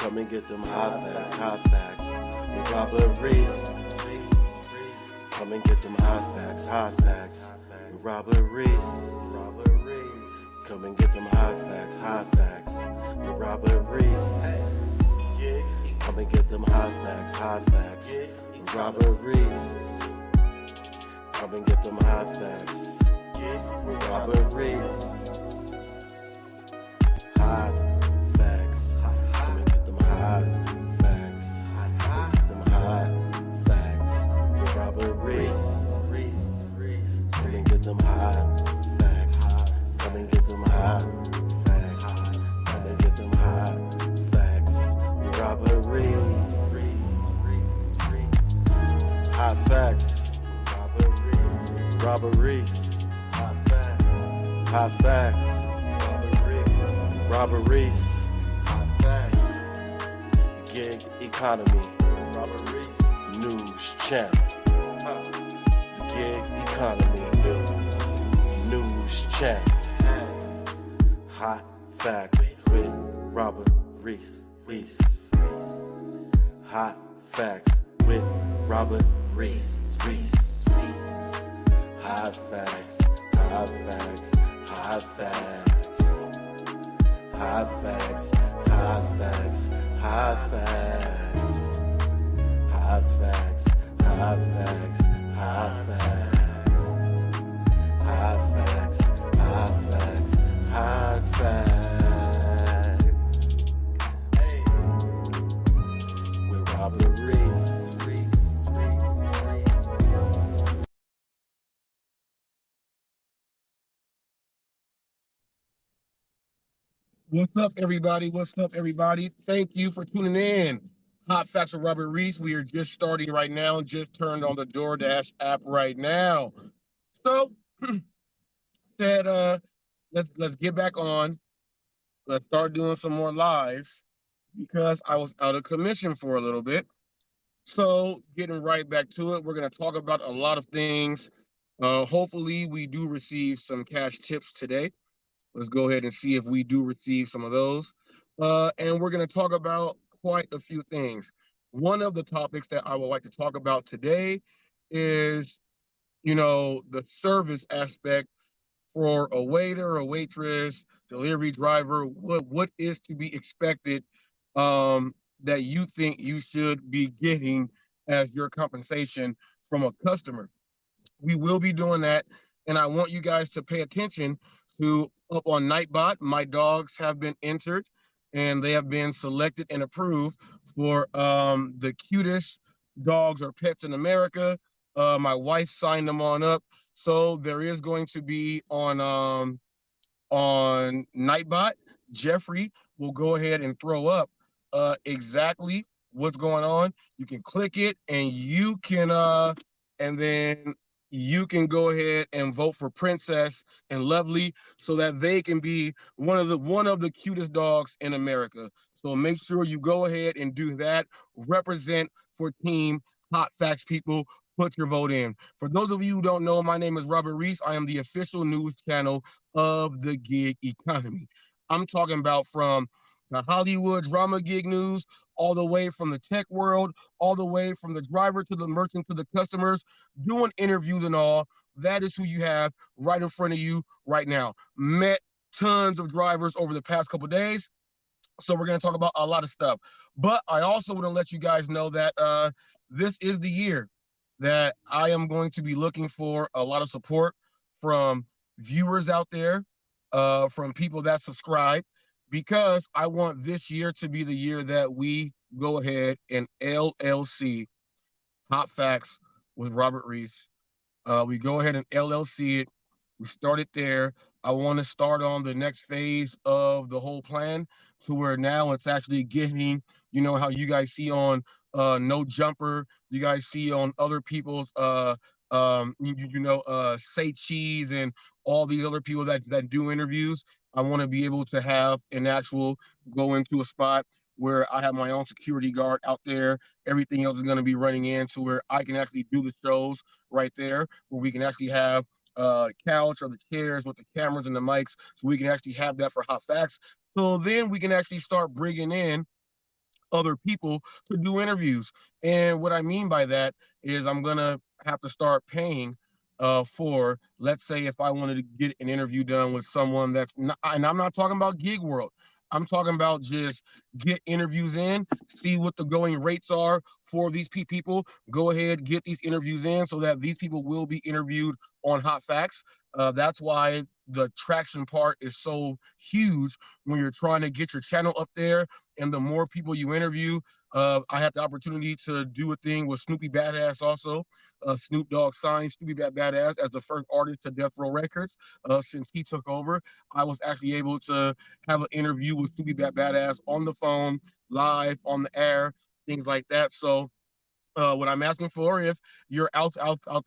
Come and get them hot facts with Robert Reese. Come and get them hot facts with Robert Reese. Come and get them hot facts with Robert Reese. Come and get them hot facts with Robert Reese. Come and get them hot facts with Robert Reese. Hot facts. Come and get them hot facts. Come and get them hot facts with Robert Reese. Come and get them hot facts. Come and get them hot facts. Come and get them hot facts with Robert Reese. Hot facts. Robert Reese. Hot facts. Hot facts. Robert Reese. Hot facts. Gig economy. Robert Reese. News channel. Gig economy. News channel. Hot facts with Robert Reese. Hot facts with Robert Reese. Hot facts, hot facts, hot facts. Hot facts, hot facts, hot facts. Hot facts, hot facts, hot facts. Hot facts, hot facts, hot facts. Hey, with Robert Reese. What's up, everybody? What's up, everybody? Thank you for tuning in. Hot Facts with Robert Reese. We are just starting right now. Just turned on the DoorDash app right now. So, said, let's get back on. Let's start doing some more lives because I was out of commission for a little bit. So, getting right back to it, we're going to talk about a lot of things. Hopefully, we do receive some cash tips today. Let's go ahead and see if we do receive some of those. And we're going to talk about quite a few things. One of the topics that I would like to talk about today is, the service aspect for a waiter, a waitress, delivery driver. What is to be expected that you think you should be getting as your compensation from a customer? We will be doing that, and I want you guys to pay attention to up on Nightbot. My dogs have been entered, and they have been selected and approved for the cutest dogs or pets in America. My wife signed them on up, so there is going to be on Nightbot. Jeffrey will go ahead and throw up exactly what's going on. You can click it, and you can and then you can go ahead and vote for Princess and Lovely so that they can be one of the cutest dogs in America. So make sure you go ahead and do that. Represent for Team Hot Facts, people. Put your vote in. For those of you who don't know, my name is Robert Reese. I am the official news channel of the gig economy. I'm talking about from the Hollywood drama gig news, all the way from the tech world, all the way from the driver to the merchant to the customers, doing interviews and all. That is who you have right in front of you right now. Met tons of drivers over the past couple of days, so we're going to talk about a lot of stuff. But I also want to let you guys know that this is the year that I am going to be looking for a lot of support from viewers out there, from people that subscribe, because I want this year to be the year that we go ahead and LLC Hot Facts with Robert Reese. We go ahead and LLC it. We start it there. I want to start on the next phase of the whole plan to where now it's actually getting, how you guys see on No Jumper, you guys see on other people's Say Cheese and all these other people that do interviews. I want to be able to have an actual go into a spot where I have my own security guard out there. Everything else is going to be running in to where I can actually do the shows right there, where we can actually have couch or the chairs with the cameras and the mics, so we can actually have that for Hot Facts. So then we can actually start bringing in other people to do interviews. And what I mean by that is I'm gonna have to start paying for, let's say, if I wanted to get an interview done with someone that's not, and I'm not talking about gig world. I'm talking about just get interviews in, see what the going rates are for these people. Go ahead, get these interviews in so that these people will be interviewed on Hot Facts. That's why the traction part is so huge when you're trying to get your channel up there. And the more people you interview, I had the opportunity to do a thing with Snoopy Badass also. Snoop Dogg signed Snoopy Badass as the first artist to Death Row Records. Since he took over, I was actually able to have an interview with Snoopy Badass on the phone, live, on the air, things like that. So what I'm asking for, if you're out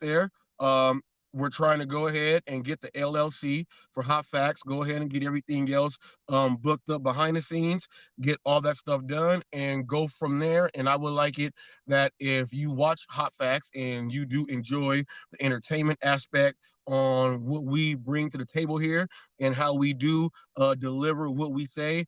there, um, we're trying to go ahead and get the LLC for Hot Facts. Go ahead and get everything else booked up behind the scenes, get all that stuff done, and go from there. And I would like it that if you watch Hot Facts and you do enjoy the entertainment aspect on what we bring to the table here and how we do deliver what we say,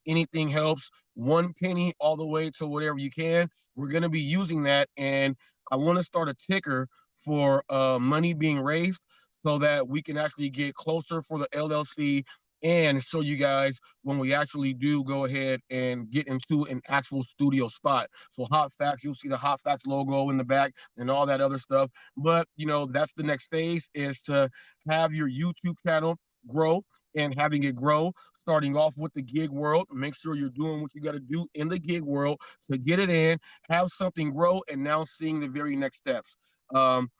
anything helps. 1 penny all the way to whatever you can. We're going to be using that, and I want to start a ticker for money being raised so that we can actually get closer for the LLC and show you guys when we actually do go ahead and get into an actual studio spot. So Hot Facts, you'll see the Hot Facts logo in the back and all that other stuff. But that's the next phase, is to have your YouTube channel grow, and having it grow, starting off with the gig world. Make sure you're doing what you got to do in the gig world to get it in, have something grow, and now seeing the very next steps. Um,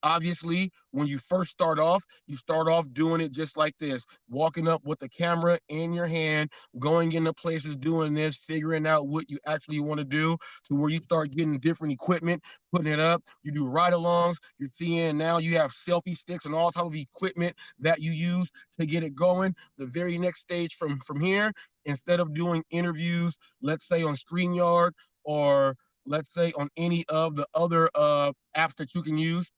Obviously, when you first start off, you start off doing it just like this, walking up with the camera in your hand, going into places, doing this, figuring out what you actually want to do, to where you start getting different equipment, putting it up. You do ride-alongs. You're seeing now you have selfie sticks and all type of equipment that you use to get it going. The very next stage from here, instead of doing interviews, let's say on StreamYard, or let's say on any of the other apps that you can use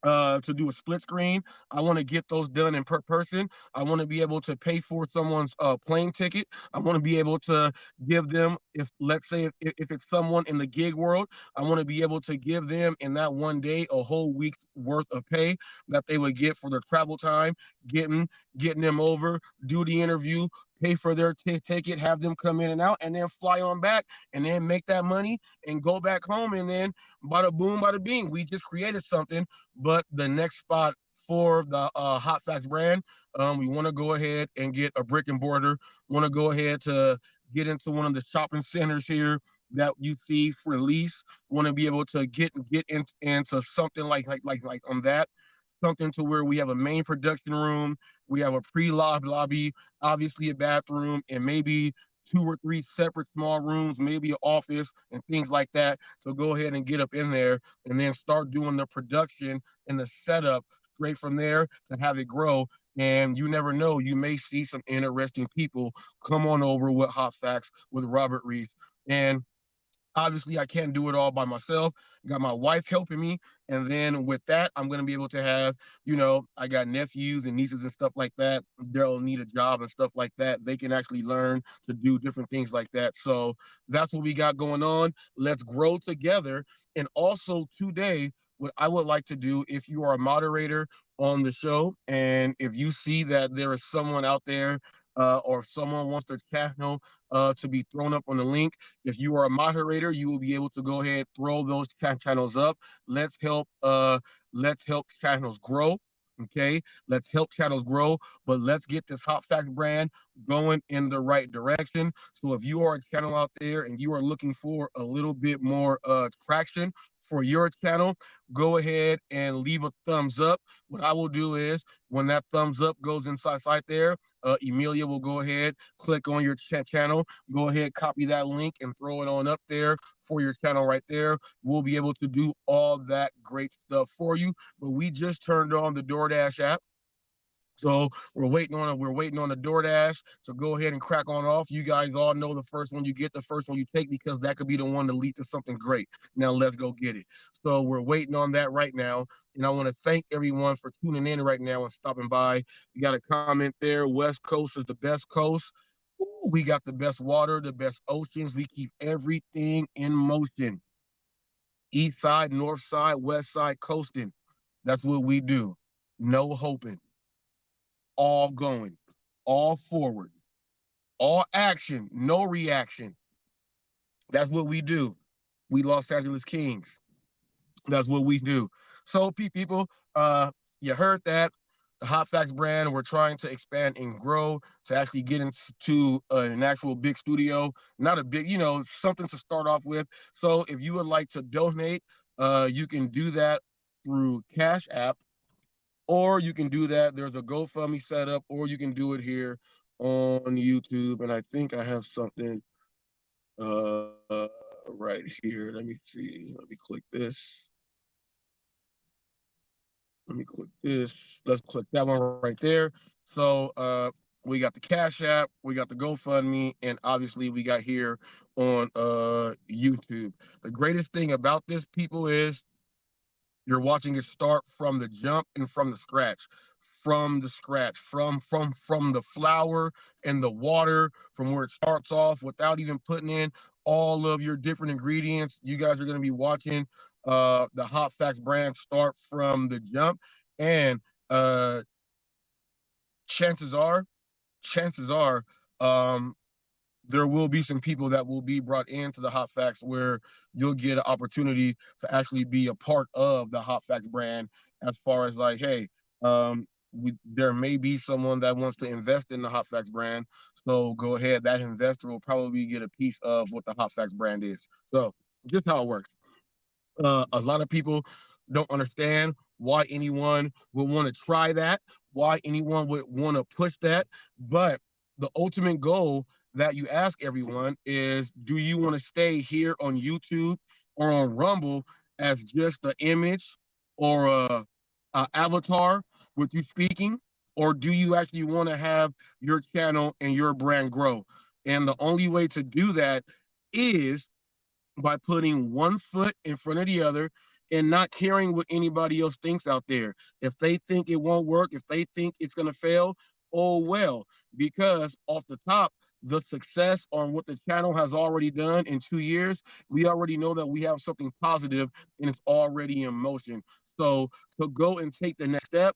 to do a split screen. I want to get those done in per person. I want to be able to pay for someone's plane ticket. I want to be able to give them, if let's say if it's someone in the gig world, I want to be able to give them in that one day a whole week's worth of pay that they would get for their travel time, getting them over, do the interview, pay for their ticket, have them come in and out, and then fly on back, and then make that money and go back home, and then bada boom, bada bing. We just created something. But the next spot for the Hot Facts brand, we want to go ahead and get a brick and mortar. Want to go ahead to get into one of the shopping centers here that you see for lease. Want to be able to into something like on that, something to where we have a main production room, we have a pre-lobby, obviously a bathroom, and maybe 2 or 3 separate small rooms, maybe an office and things like that. So go ahead and get up in there and then start doing the production and the setup straight from there to have it grow. And you never know, you may see some interesting people come on over with Hot Facts with Robert Reese. And obviously, I can't do it all by myself. Got my wife helping me. And then with that, I'm going to be able to have, I got nephews and nieces and stuff like that. They'll need a job and stuff like that. They can actually learn to do different things like that. So that's what we got going on. Let's grow together. And also today, what I would like to do, if you are a moderator on the show, and if you see that there is someone out there, or if someone wants their channel to be thrown up on the link, if you are a moderator, you will be able to go ahead, throw those channels up. Let's help. Let's help channels grow. Okay, let's help channels grow, but let's get this Hot Facts brand going in the right direction. So if you are a channel out there and you are looking for a little bit more traction for your channel, go ahead and leave a thumbs up. What I will do is, when that thumbs up goes inside there, Emilia will go ahead, click on your channel, go ahead, copy that link and throw it on up there for your channel right there. We'll be able to do all that great stuff for you. But we just turned on the DoorDash app. So we're waiting on the DoorDash. So go ahead and crack on off. You guys all know the first one you get, the first one you take, because that could be the one to lead to something great. Now let's go get it. So we're waiting on that right now. And I want to thank everyone for tuning in right now and stopping by. You got a comment there. West Coast is the best coast. Ooh, we got the best water, the best oceans. We keep everything in motion. East side, north side, west side, coasting. That's what we do. No hoping, all going, all forward, all action, no reaction. That's what we do. We Los Angeles Kings. That's what we do. So, people, you heard that. The Hot Facts brand, we're trying to expand and grow to actually get into an actual big studio, not a big, something to start off with. So, if you would like to donate, you can do that through Cash App, or you can do that. There's a GoFundMe set up, or you can do it here on YouTube. And I think I have something right here. Let me see. Let me click this. Let me click this. Let's click that one right there. So we got the Cash App, we got the GoFundMe, and obviously we got here on YouTube. The greatest thing about this, people, is you're watching it start from the jump and from the scratch. From the scratch, from the flour and the water, from where it starts off without even putting in all of your different ingredients. You guys are going to be watching the Hot Facts brand start from the jump. And uh, chances are, chances are, um, there will be some people that will be brought into the Hot Facts where you'll get an opportunity to actually be a part of the Hot Facts brand. As far as like, hey, there may be someone that wants to invest in the Hot Facts brand, so go ahead. That investor will probably get a piece of what the Hot Facts brand is. So just how it works. A lot of people don't understand why anyone would want to try that, why anyone would want to push that. But the ultimate goal that you ask everyone is, do you want to stay here on YouTube or on Rumble as just an image or a avatar with you speaking? Or do you actually want to have your channel and your brand grow? And the only way to do that is by putting one foot in front of the other and not caring what anybody else thinks out there. If they think it won't work, if they think it's going to fail, oh well, because off the top, the success on what the channel has already done in 2 years, we already know that we have something positive and it's already in motion. So to go and take the next step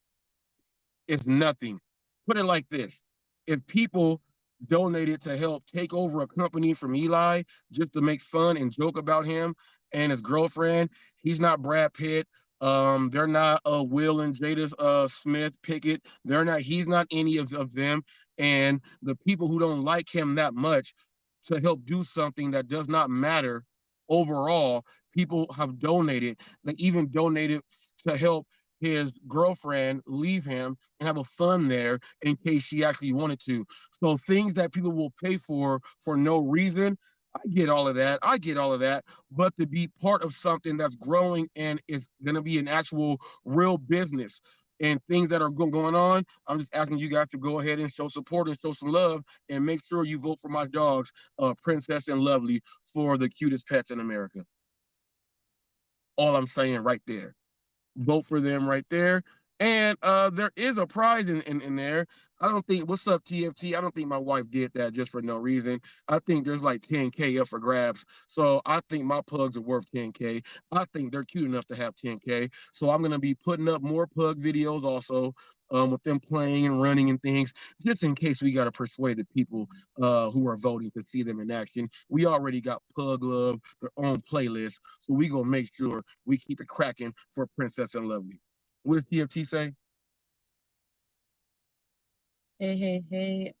is nothing. Put it like this: if people donated to help take over a company from Eli just to make fun and joke about him and his girlfriend, he's not Brad Pitt. They're not Will and Jada Smith Pickett. They're not. He's not any of them. And the people who don't like him that much to help do something that does not matter overall, people have donated. They even donated to help his girlfriend leave him and have a fund there in case she actually wanted to. So things that people will pay for no reason, I get all of that. I get all of that. But to be part of something that's growing and is going to be an actual real business and things that are going on, I'm just asking you guys to go ahead and show support and show some love and make sure you vote for my dogs, Princess and Lovely, for the cutest pets in America. All I'm saying right there. Vote for them right there. And there is a prize in there. I don't think, what's up, TFT? I don't think my wife did that just for no reason. I think there's like 10K up for grabs. So I think my pugs are worth 10K. I think they're cute enough to have 10K. So I'm going to be putting up more pug videos also, with them playing and running and things, just in case we got to persuade the people who are voting to see them in action. We already got Pug Love, their own playlist. So we going to make sure we keep it cracking for Princess and Lovely. What does TFT say? Hey, hey, hey.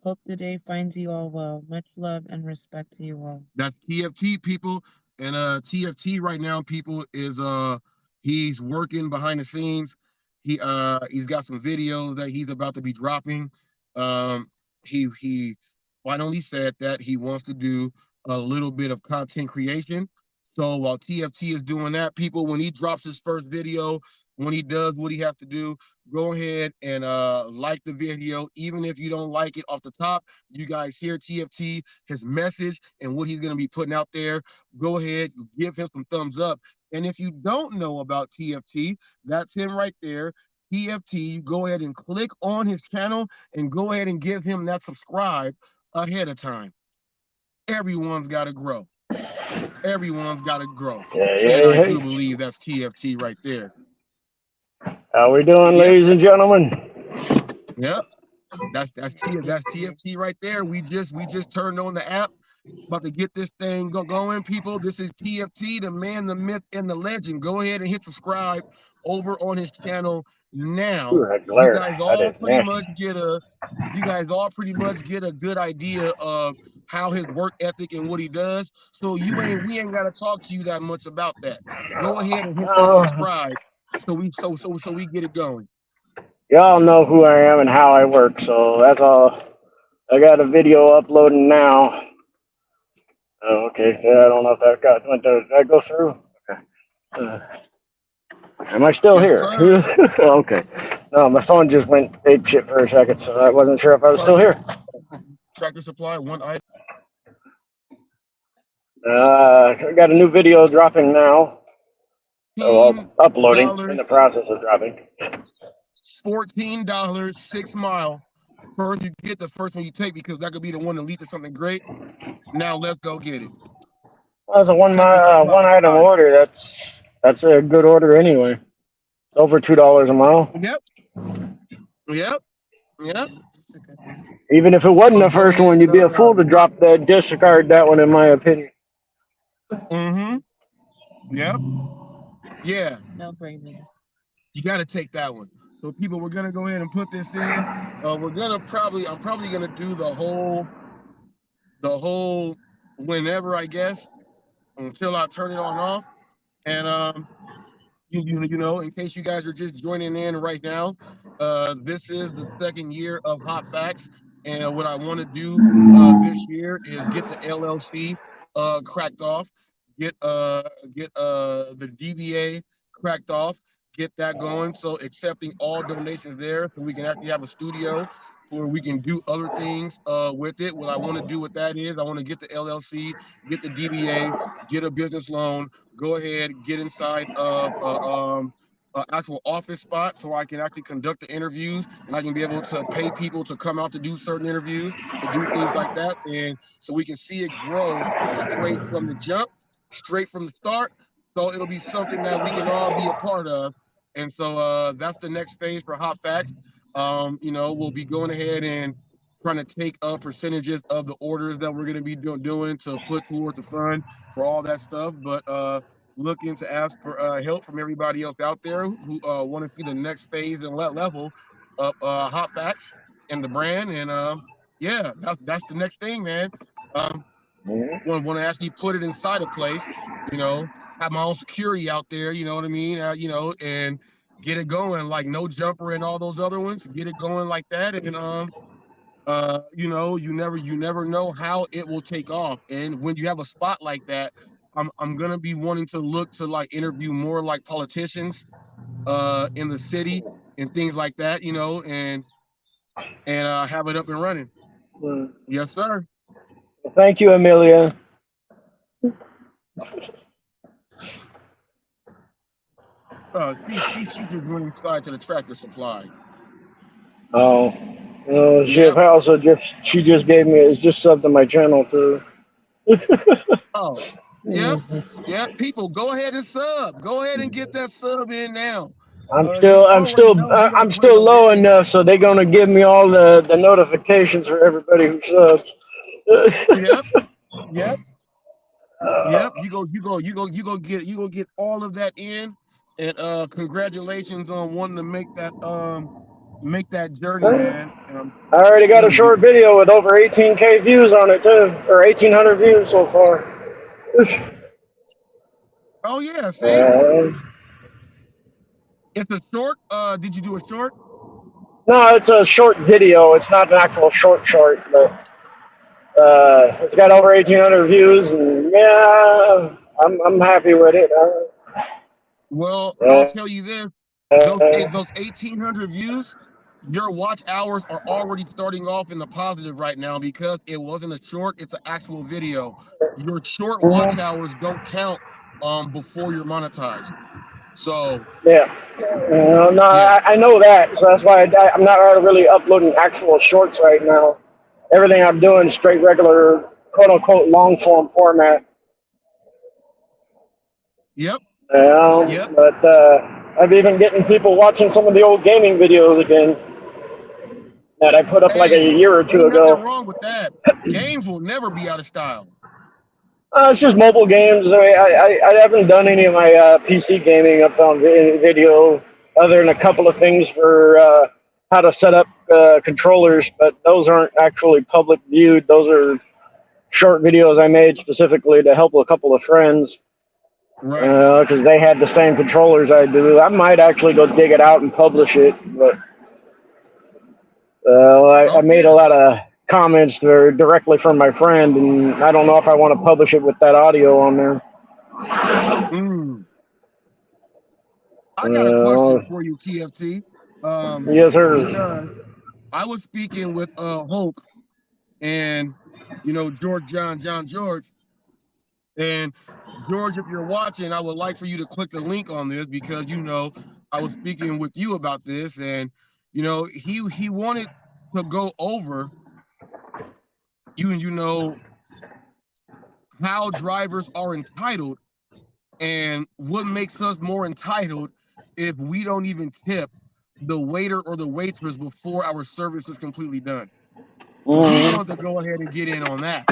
Hope the day finds you all well. Much love and respect to you all. That's TFT, people. And TFT right now, people, is he's working behind the scenes. He's got some videos that he's about to be dropping. He finally said that he wants to do a little bit of content creation. So while TFT is doing that, people, when he drops his first video, when he does what he has to do, go ahead and like the video. Even if you don't like it off the top, you guys hear TFT, his message, and what he's going to be putting out there. Go ahead, give him some thumbs up. And if you don't know about TFT, that's him right there. TFT, go ahead and click on his channel and go ahead and give him that subscribe ahead of time. Everyone's got to grow. Everyone's got to grow. Hey, And I hey. do believe that's TFT right there. How we doing, Yep. ladies and gentlemen? Yep. That's TFT right there. We just turned on the app. About to get this thing going, people. This is TFT, the man, the myth, and the legend. Go ahead and hit subscribe over on his channel now. Ooh, that You glare. guys That all is pretty nasty. much get a good idea of how his work ethic and what he does. So we ain't gotta talk to you that much about that. Go ahead and hit that subscribe so we get it going. Y'all know who I am and how I work, so that's all. I got a video uploading now. Oh, okay. Yeah, I don't know if did that go through? Okay. Am I still Yes, here? sir. Okay. No, my phone just went ape shit for a second, so I wasn't sure if I was still here. Tractor Supply, one item. I got a new video dropping now. So uploading, $14, in the process of dropping. $14, 6 mile. First, you get the first one you take because that could be the one that leads to something great. Now let's go get it. That's a one item order. That's a good order anyway. Over $2 a mile. Yep. Yep. Yep. That's a good one. Even if it wasn't So the first one, you'd be a fool to drop that, discard that one, in my opinion. Mm-hmm. Yep. Yeah. No brainer. You got to take that one. So people, we're gonna go ahead and put this in. I'm probably gonna do the whole whenever, I guess, until I turn it on off. And you know, in case you guys are just joining in right now, this is the second year of Hot Facts, and what I want to do this year is get the LLC cracked off, get the DBA cracked off, get that going. So accepting all donations there, so we can actually have a studio where we can do other things with it. What I want to do with that is I want to get the LLC, get the DBA, get a business loan, go ahead, get inside of actual office spot so I can actually conduct the interviews and I can be able to pay people to come out to do certain interviews, to do things like that. And so we can see it grow straight from the jump, straight from the start. So it'll be something that we can all be a part of. And so that's the next phase for Hot Facts. You know, we'll be going ahead and trying to take up percentages of the orders that we're going to be doing to put towards the fund for all that stuff. But looking to ask for help from everybody else out there who want to see the next phase and level of Hot Facts and the brand. And yeah, that's the next thing, man. Want to actually put it inside a place, you know, have my own security out there, you know what I mean? You know, and get it going like No Jumper and all those other ones. Get it going like that, and you know, you never know how it will take off. And when you have a spot like that, I'm gonna be wanting to look to like interview more like politicians in the city and things like that, you know, and have it up and running. Yes, sir. Thank you, Amelia. She just went inside to the Tractor Supply. Oh, Yep. she just gave me, it's just subbed to my channel too. Oh, yep. Yep. People, go ahead and sub. Go ahead and get that sub in now. I'm You still already know we don't I'm play still no low games. enough, so they're gonna give me all the notifications for everybody who subs. Yep. Yep. Yep. You go get all of that in. And congratulations on wanting to make that journey, man. And I already got a you, short video with over 18K views on it too, or 1,800 views so far. oh yeah, see? It's a short. Did you do a short? No, it's a short video. It's not an actual short, but it's got over 1,800 views, and yeah, I'm happy with it. Well, I'll tell you this. Those 1,800 views, your watch hours are already starting off in the positive right now because it wasn't a short, it's an actual video. Your short watch hours don't count before you're monetized. So yeah. No, yeah. I know that, so that's why I'm not really uploading actual shorts right now. everything I'm doing straight regular quote unquote long form format. Yep. Yep. But I've even getting people watching some of the old gaming videos again that I put up like Hey, a year or two ain't nothing ago. wrong with that. Games will never be out of style. It's just mobile games. I haven't done any of my PC gaming up on video, other than a couple of things for how to set up controllers, but those aren't actually public viewed. Those are short videos I made specifically to help a couple of friends Right. because they had the same controllers I do. I might actually go dig it out and publish it, but I made a Okay. lot of comments directly from my friend, and I don't know if I want to publish it with that audio on there. Mm. I got a Uh, question for you, TFT. yes, sir. Because I was speaking with Hope and John George. And George, if you're watching, I would like for you to click the link on this because I was speaking with you about this, and he wanted to go over how drivers are entitled and what makes us more entitled if we don't even tip the waiter or the waitress before our service is completely done. So he wanted to go ahead and get in on that.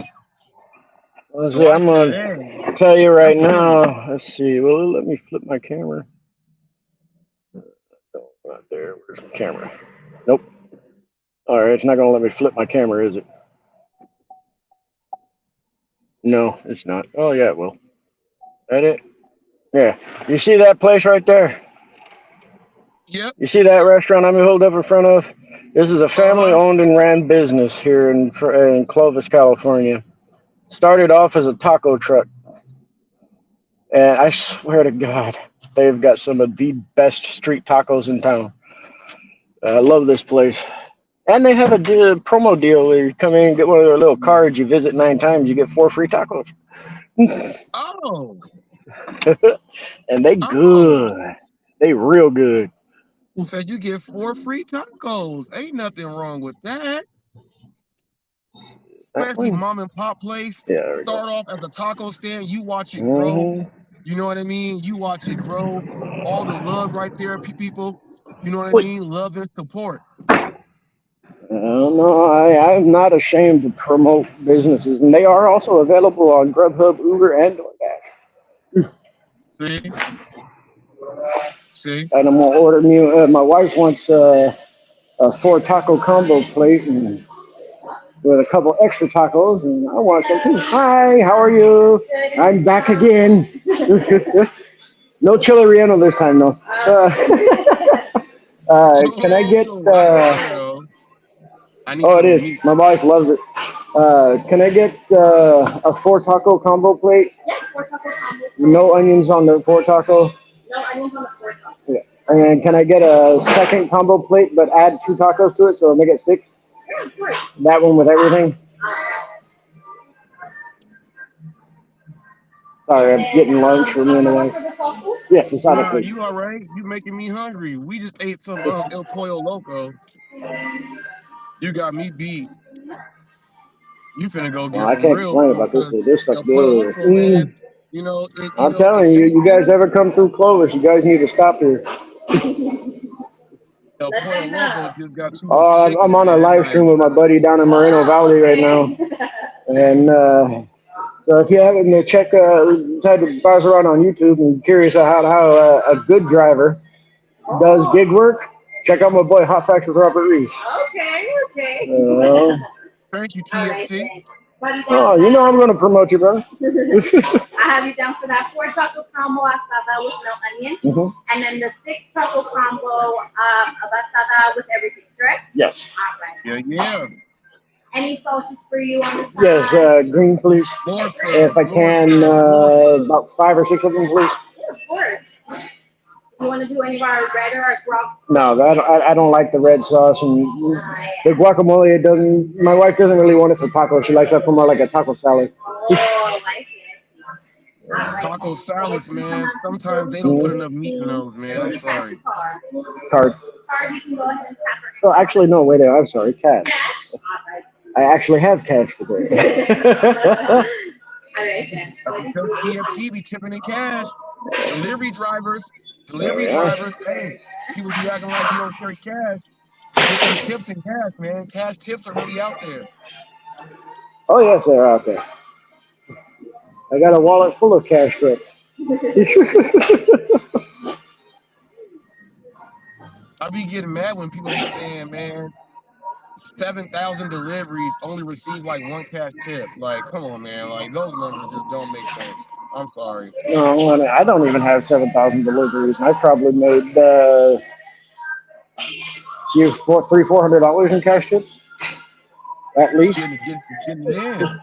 Let's So see, I I'm said, gonna hey, tell you right let's do it. now. Let's see. Well, let me flip my camera. Oh, right there. Where's the camera? Nope. All right, it's not gonna let me flip my camera, is it? No, it's not. Oh yeah, it will. That it? Yeah. You see that place right there? Yep. You see that restaurant I'm holed up in front of? This is a Uh-huh. family-owned and ran business here in Clovis, California. Started off as a taco truck, and I swear to God, they've got some of the best street tacos in town. I love this place. And they have a promo deal where you come in and get one of their little cards. You visit 9 times, you get 4 free tacos. Oh, And they oh. good. They real good. Who said you get 4 free tacos? Ain't nothing wrong with that. That Especially one? mom and pop place. Yeah, there we go. Start off at the taco stand, you watch it grow. Hmm. You know what I mean? You watch it grow. All the love right there, people. You know what I Wait, mean? Love and support. I don't know. I'm not ashamed to promote businesses, and they are also available on Grubhub, Uber, and DoorDash. See? See? And I'm gonna order me. My wife wants a 4 taco combo plate and with a couple extra tacos, and I want some too. Hi, how are you? I'm back again. No chili relleno this time, though. Can I get? Oh, that's fire though. I need Oh, it some is. meat. My wife loves it. Can I get a 4 taco combo plate? No onions on the 4 taco. Yeah. And can I get a second combo plate, but add 2 tacos to it, so make it 6? That one with everything. Sorry, I'm getting lunch for me and the wife. Yes, it's out of Nah, food. you all right? You making me hungry. We just ate some El Pollo Loco. You got me beat. You finna go Well, get I some can't real complain food about this because food. This stuff El Pollo good. Loco, man. It I'm telling you, tastes you guys good. ever come through Clovis, you guys need to stop here. El Pollo Loco just got too much Oh, I'm chicken, on a man. live Like, stream with my buddy down in Moreno Valley right now. And so if you haven't, tried to browse around on YouTube and curious how a good driver does gig work, check out my boy Hot Facts with Robert Reese. thank you, TFT. Oh, you know I'm going to promote you, brother. Mhm. Yes. Yeah, yeah. Yes, green, please. More If subs, I more can, subs, more subs. about 5 or 6 of them, please. No, I don't like the red sauce and the guacamole. It doesn't. My wife doesn't really want it for tacos. She likes that for more like a taco salad. Taco salads, man. Sometimes they don't put Mm, enough meat in those, man. I'm sorry. card. Oh, actually, no. Wait. I'm sorry. Cash. I actually have cash today. That's because TFT be tipping in cash. Delivery drivers, There delivery we are. drivers, hey, people be acting like you don't carry cash. Get them tips in cash, man. Cash tips are really out there. Oh yes, they're out there. I got a wallet full of cash tips. I be getting mad when people be saying, man, 7,000 deliveries only receive like one cash tip. Like, come on, man. Like, those numbers just don't make sense. I'm sorry. No, I don't even have 7,000 deliveries. I probably made $400 in cash tips at least. Getting it in.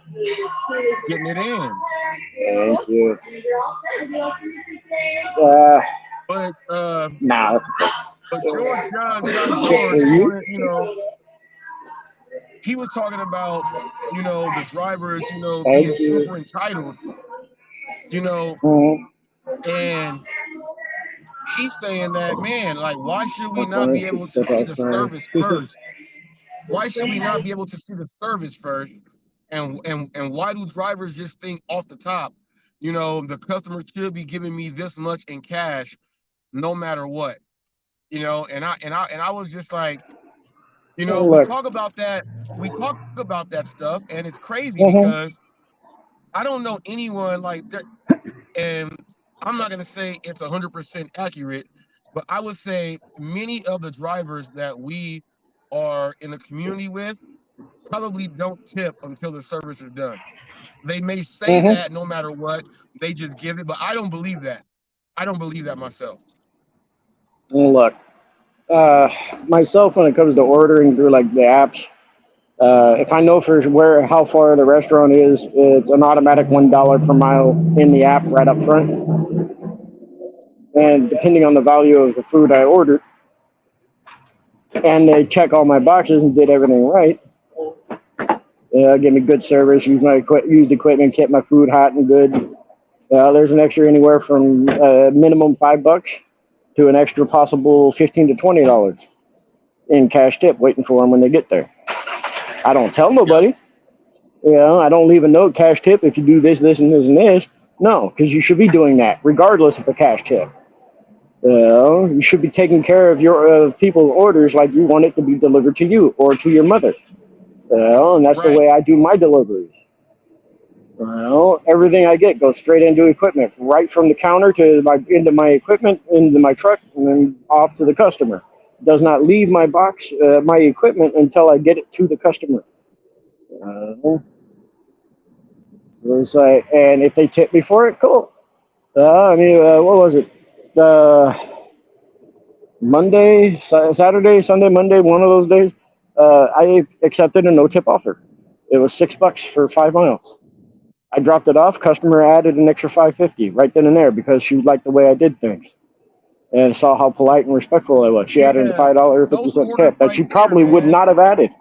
Getting it in. Thank you. Uh, But nah. but George John Shit for George you. wanted, he was talking about, the drivers, being Thank you. super entitled, you know, Mm-hmm. and he's saying that, man, like, why should we not be Okay. able to Step see the outside. service first? Why should we not be able to see the service first? And why do drivers just think off the top, the customer should be giving me this much in cash no matter what? And I was just like, we Look. talk about that stuff, and it's crazy Mm-hmm. because I don't know anyone like that, and I'm not gonna say it's 100% accurate, but I would say many of the drivers that we are in the community with probably don't tip until the service is done. They may say Mm-hmm. that no matter what, they just give it, but I don't believe that. I don't believe that myself. Look. Uh, Myself, when it comes to ordering through like the apps, if I know for where how far the restaurant is, it's an automatic $1 per mile in the app right up front. And depending on the value of the food I ordered, and they check all my boxes and did everything right, give me good service, used equipment, kept my food hot and good. There's an extra anywhere from minimum $5 to an extra possible $15 to $20 in cash tip waiting for them when they get there. I don't tell Yep. nobody. I don't leave a note, cash tip, if you do this, this, and this, and this. No, because you should be doing that regardless of a cash tip. You should be taking care of your people's orders like you want it to be delivered to you or to your mother. And that's the Right. way I do my deliveries. Everything I get goes straight into equipment, right from the counter to into my equipment, into my truck, and then off to the customer. Does not leave my box, my equipment until I get it to the customer. Uh, it's like, and if they tip me for it, cool. What was it? Uh, Saturday, Sunday, Monday, one of those days, I accepted a no tip offer. It was $6 for 5 miles. I dropped it off. Customer added an extra 550 right then and there because she liked the way I did things and saw how polite and respectful I was. She added a Yeah. $5 50 Those cent orders tip that right she there, probably would man. not have added.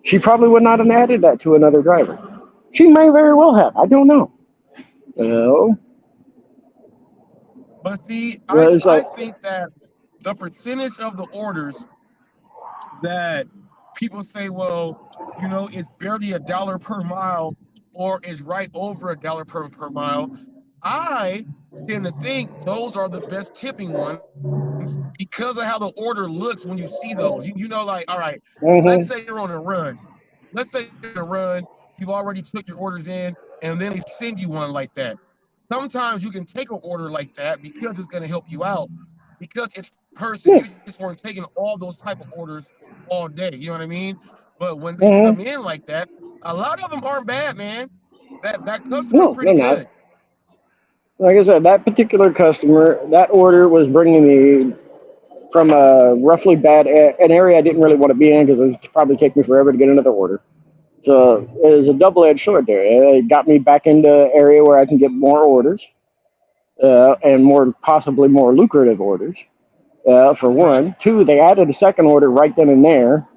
She probably would not have added that to another driver. She may very well have. I don't know. You But see, it's I like, think that the percentage of the orders that people say, well, it's barely $1 per mile or it's right over $1 per mile. I tend to think those are the best tipping ones because of how the order looks when you see those. Like, all right, let's mm-hmm, say you're on a run. Let's say you're on a run, you've already took your orders in, and then they send you one like that. Sometimes you can take an order like that because it's going to help you out, because it's person. yeah, You just weren't taking all those type of orders all day. You know what I mean? But when they come mm-hmm. in like that, a lot of them aren't bad, man. That customer's No, pretty they're not. good. Like I said, that particular customer, that order was bringing me from a roughly an area I didn't really want to be in because it would probably take me forever to get another order. So it was a double-edged sword there. It got me back into an area where I can get more orders and possibly more lucrative orders. For Right. one, two, they added a second order right then and there.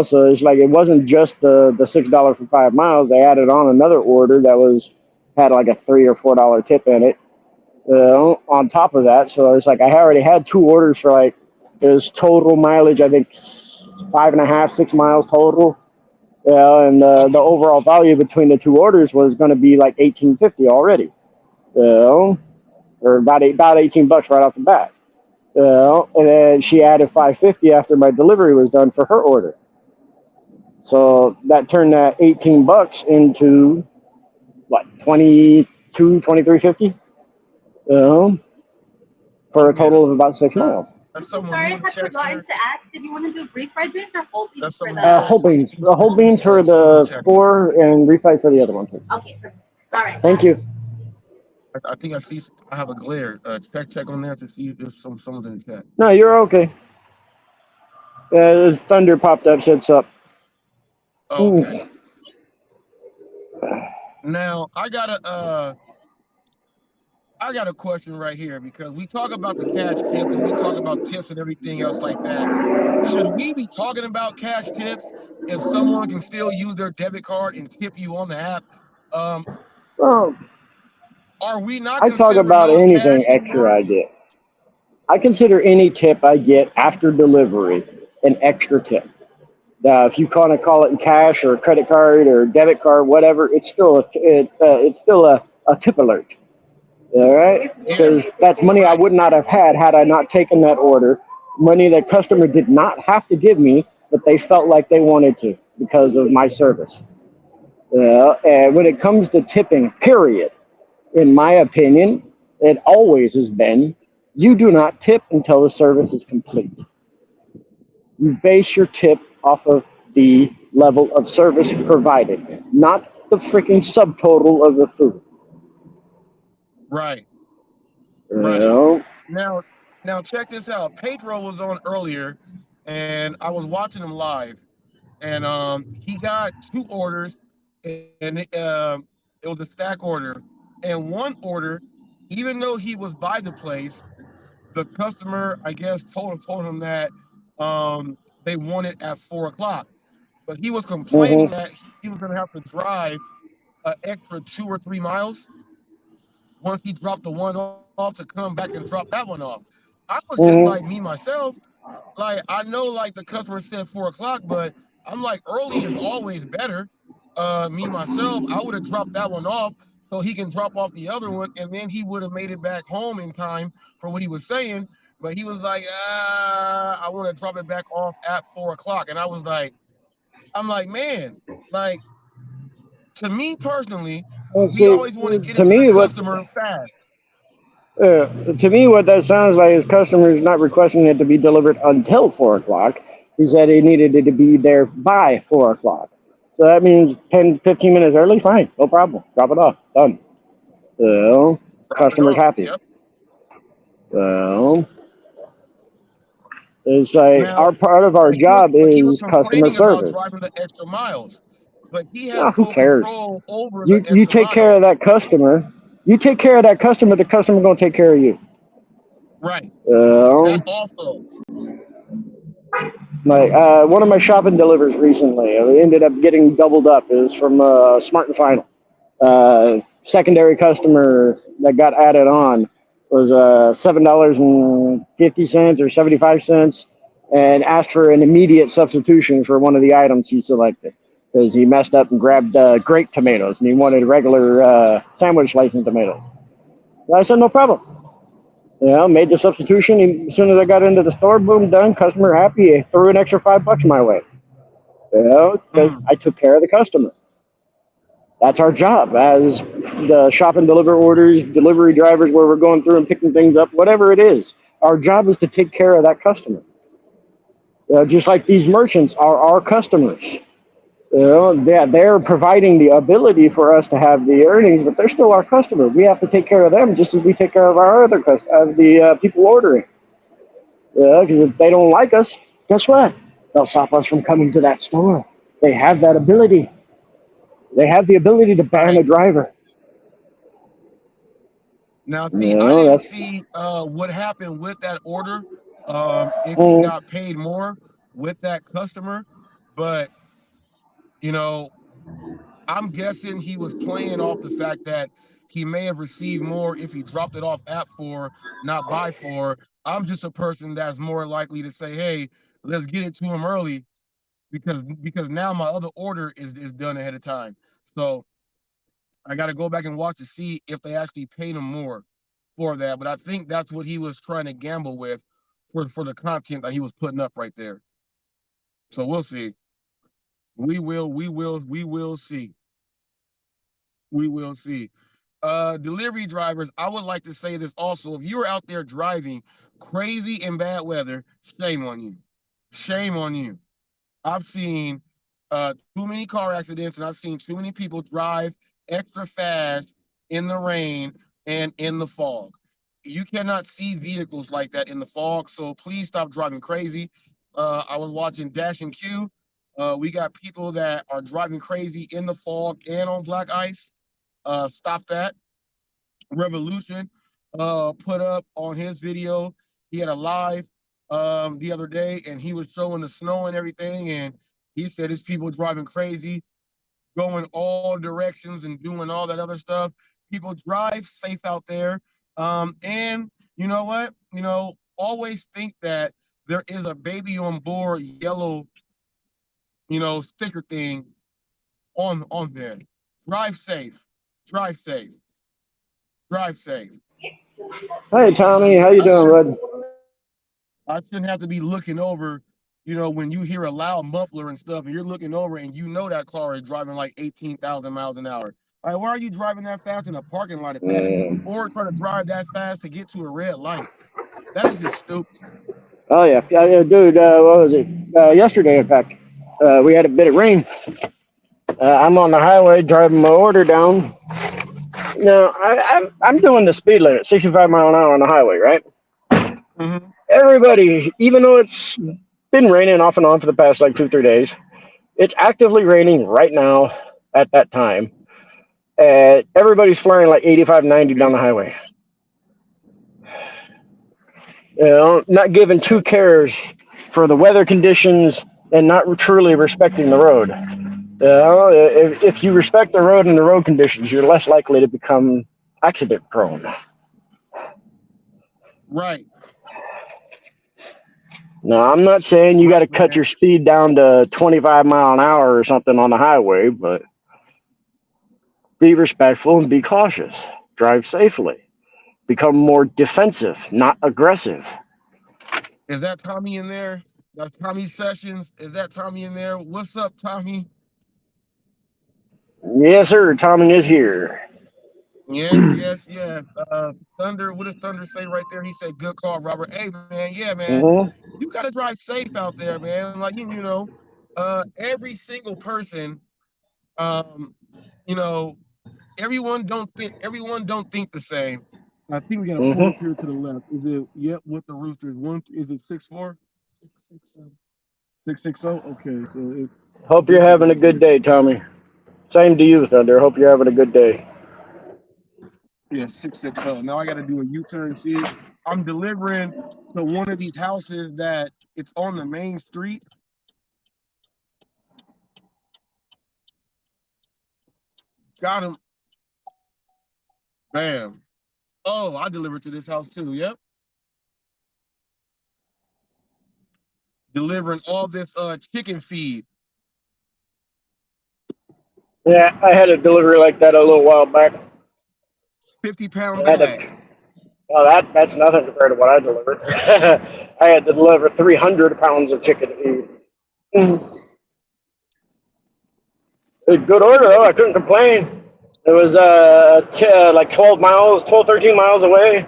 So it's like it wasn't just the $6 for 5 miles. They added on another order that had like a $3 or $4 tip in it. On top of that, so it's like I already had two orders for like there's total mileage I think 5.5, 6 miles total. Yeah, and the Okay. overall value between the two orders was going to be like 18.50 already. You know, or about 18 bucks right off the bat. You know, and then she added 5.50 after my delivery was done for her order. So that turned that 18 bucks into what 22, 23.50. You know, for a Okay. total of about 6 miles. That's someone Sorry, new I in the had checks forgotten there. to ask. Did you want to do refried beans or whole beans That's for someone in the the? checks. Whole beans. She's Whole beans for someone in the the check there. 4 and refried for the other one. Okay, perfect. All right. Thank you. I think I see. I have a glare. Check on there to see if someone's in the chat. No, you're okay. This thunder popped up, said sup. Oh, okay. Now I got a question right here because we talk about the cash tips and we talk about tips and everything else like that. Should we be talking about cash tips if someone can still use their debit card and tip you on the app? Um, Well, are we not I talk considering about those anything cash extra anymore? I get. I consider any tip I get after delivery an extra tip. If you want to call it in cash or a credit card or debit card, whatever, it's still a tip alert. All right, Yeah, because that's money I right. would not have had I not taken that order. Money that customer did not have to give me, but they felt like they wanted to because of my service. And when it comes to tipping, period, in my opinion, it always has been you do not tip until the service is complete. You base your tip off of the level of service provided, not the freaking subtotal of the food. Right, You right. know? Now, now check this out. Pedro was on earlier, and I was watching him live, and he got two orders, and it was a stack order, and one order, even though he was by the place, the customer I guess told him that they wanted at 4 o'clock, but he was complaining Mm-hmm. that he was going to have to drive an extra 2 or 3 miles once he dropped the one off to come back and drop that one off. I was just like me Mm-hmm. myself. Like I know, like the customer said 4 o'clock, but I'm like early is always better. Me myself, I would have dropped that one off so he can drop off the other one, and then he would have made it back home in time for what he was saying. But he was like, I want to drop it back off at 4 o'clock, and I'm like, man, like to me personally, Well, we see, always want to get to it to the me, customer fast. what that sounds like is customers not requesting it to be delivered until 4 o'clock. He said he needed it to be there by 4 o'clock. So that means 10, 15 minutes early. Fine, no problem. Drop it off. Done. So Drop it customers off. happy. Yep. So it's like Now, our part of our job but he was is customer complaining about service. driving the extra miles, but he has Oh, who full cares? control over the You extra take care of miles. that customer. You take care of that customer. The customer gonna take care of you. Right. That Um, also. one of my shopping delivers recently ended up getting doubled up. It was from Smart and Final. Secondary customer that got added on was $7.50 or 75 cents, and asked for an immediate substitution for one of the items he selected because he messed up and grabbed grape tomatoes and he wanted regular sandwich slicing tomatoes. And I said no problem. Made the substitution. As soon as I got into the store, boom, done. Customer happy. Threw an extra $5 my way. Because Mm, I took care of the customer. That's our job as the shop and deliver orders, delivery drivers, where we're going through and picking things up, whatever it is. Our job is to take care of that customer. Just like these merchants are our customers. They're providing the ability for us to have the earnings, but they're still our customer. We have to take care of them just as we take care of our other of the people ordering. Because if they don't like us, guess what? They'll stop us from coming to that store. They have that ability. They have the ability to ban a right. driver. Now, see, I didn't That's see what happened with that order. If he mm, got paid more with that customer, but you know, I'm guessing he was playing off the fact that he may have received more if he dropped it off at 4, not by 4. I'm just a person that's more likely to say, hey, let's get it to him early because now my other order is done ahead of time. So I got to go back and watch to see if they actually paid him more for that. But I think that's what he was trying to gamble with for the content that he was putting up right there. So we'll see. We will see. We will see. Delivery drivers, I would like to say this also. If you're out there driving crazy in bad weather, shame on you. Shame on you. I've seen too many car accidents, and I've seen too many people drive extra fast in the rain and in the fog. You cannot see vehicles like that in the fog, so please stop driving crazy. I was watching Dash and Q. We got people that are driving crazy in the fog and on black ice. Stop that. Revolution put up on his video. He had a live the other day, and he was showing the snow and everything, and he said his people driving crazy, going all directions and doing all that other stuff. People drive safe out there. And you know what? Always think that there is a baby on board yellow, sticker thing on there. Drive safe. Drive safe. Drive safe. Hey, Tommy, how you doing, bud? I shouldn't have to be looking over, when you hear a loud muffler and stuff, and you're looking over and that car is driving like 18,000 miles an hour. All right, why are you driving that fast in a parking lot at that? Or trying to drive that fast to get to a red light? That is just stupid. Oh, yeah, dude, what was it? Yesterday, in fact, we had a bit of rain. I'm on the highway driving my order down. Now, I'm doing the speed limit, 65 mile an hour on the highway, right? Mm-hmm. Everybody, even though it's been raining off and on for the past like 2-3 days, it's actively raining right now at that time. Everybody's flying like 85, 90 down the highway. Not giving two cares for the weather conditions and not truly respecting the road. If you respect the road and the road conditions, you're less likely to become accident prone. Right. Now, I'm not saying you got to cut your speed down to 25 mile an hour or something on the highway, but be respectful and be cautious. Drive safely. Become more defensive, not aggressive. Is that Tommy in there? That's Tommy Sessions. Is that Tommy in there? What's up, Tommy? Yes, sir. Tommy is here. Yes. Thunder, what does Thunder say right there? He said, good call, Robert. Hey, man, yeah, man. Mm-hmm. You got to drive safe out there, man. Like, every single person, everyone don't think the same. I think we got to pull up here to the left. Is it, with the Roosters? Is it 6'4"? 660. 660? Okay, so Hope you're having a good day, Tommy. Same to you, Thunder. Hope you're having a good day. Yeah, 660. Now I got to do a U-turn. See, I'm delivering to one of these houses that it's on the main street. Got him. Bam. Oh, I delivered to this house too. Yep. Delivering all this chicken feed. Yeah, I had a delivery like that a little while back. 50-pound bag. That's nothing compared to what I delivered. I had to deliver 300 pounds of chicken feed. Good order, though. I couldn't complain. It was like 12, 13 miles away.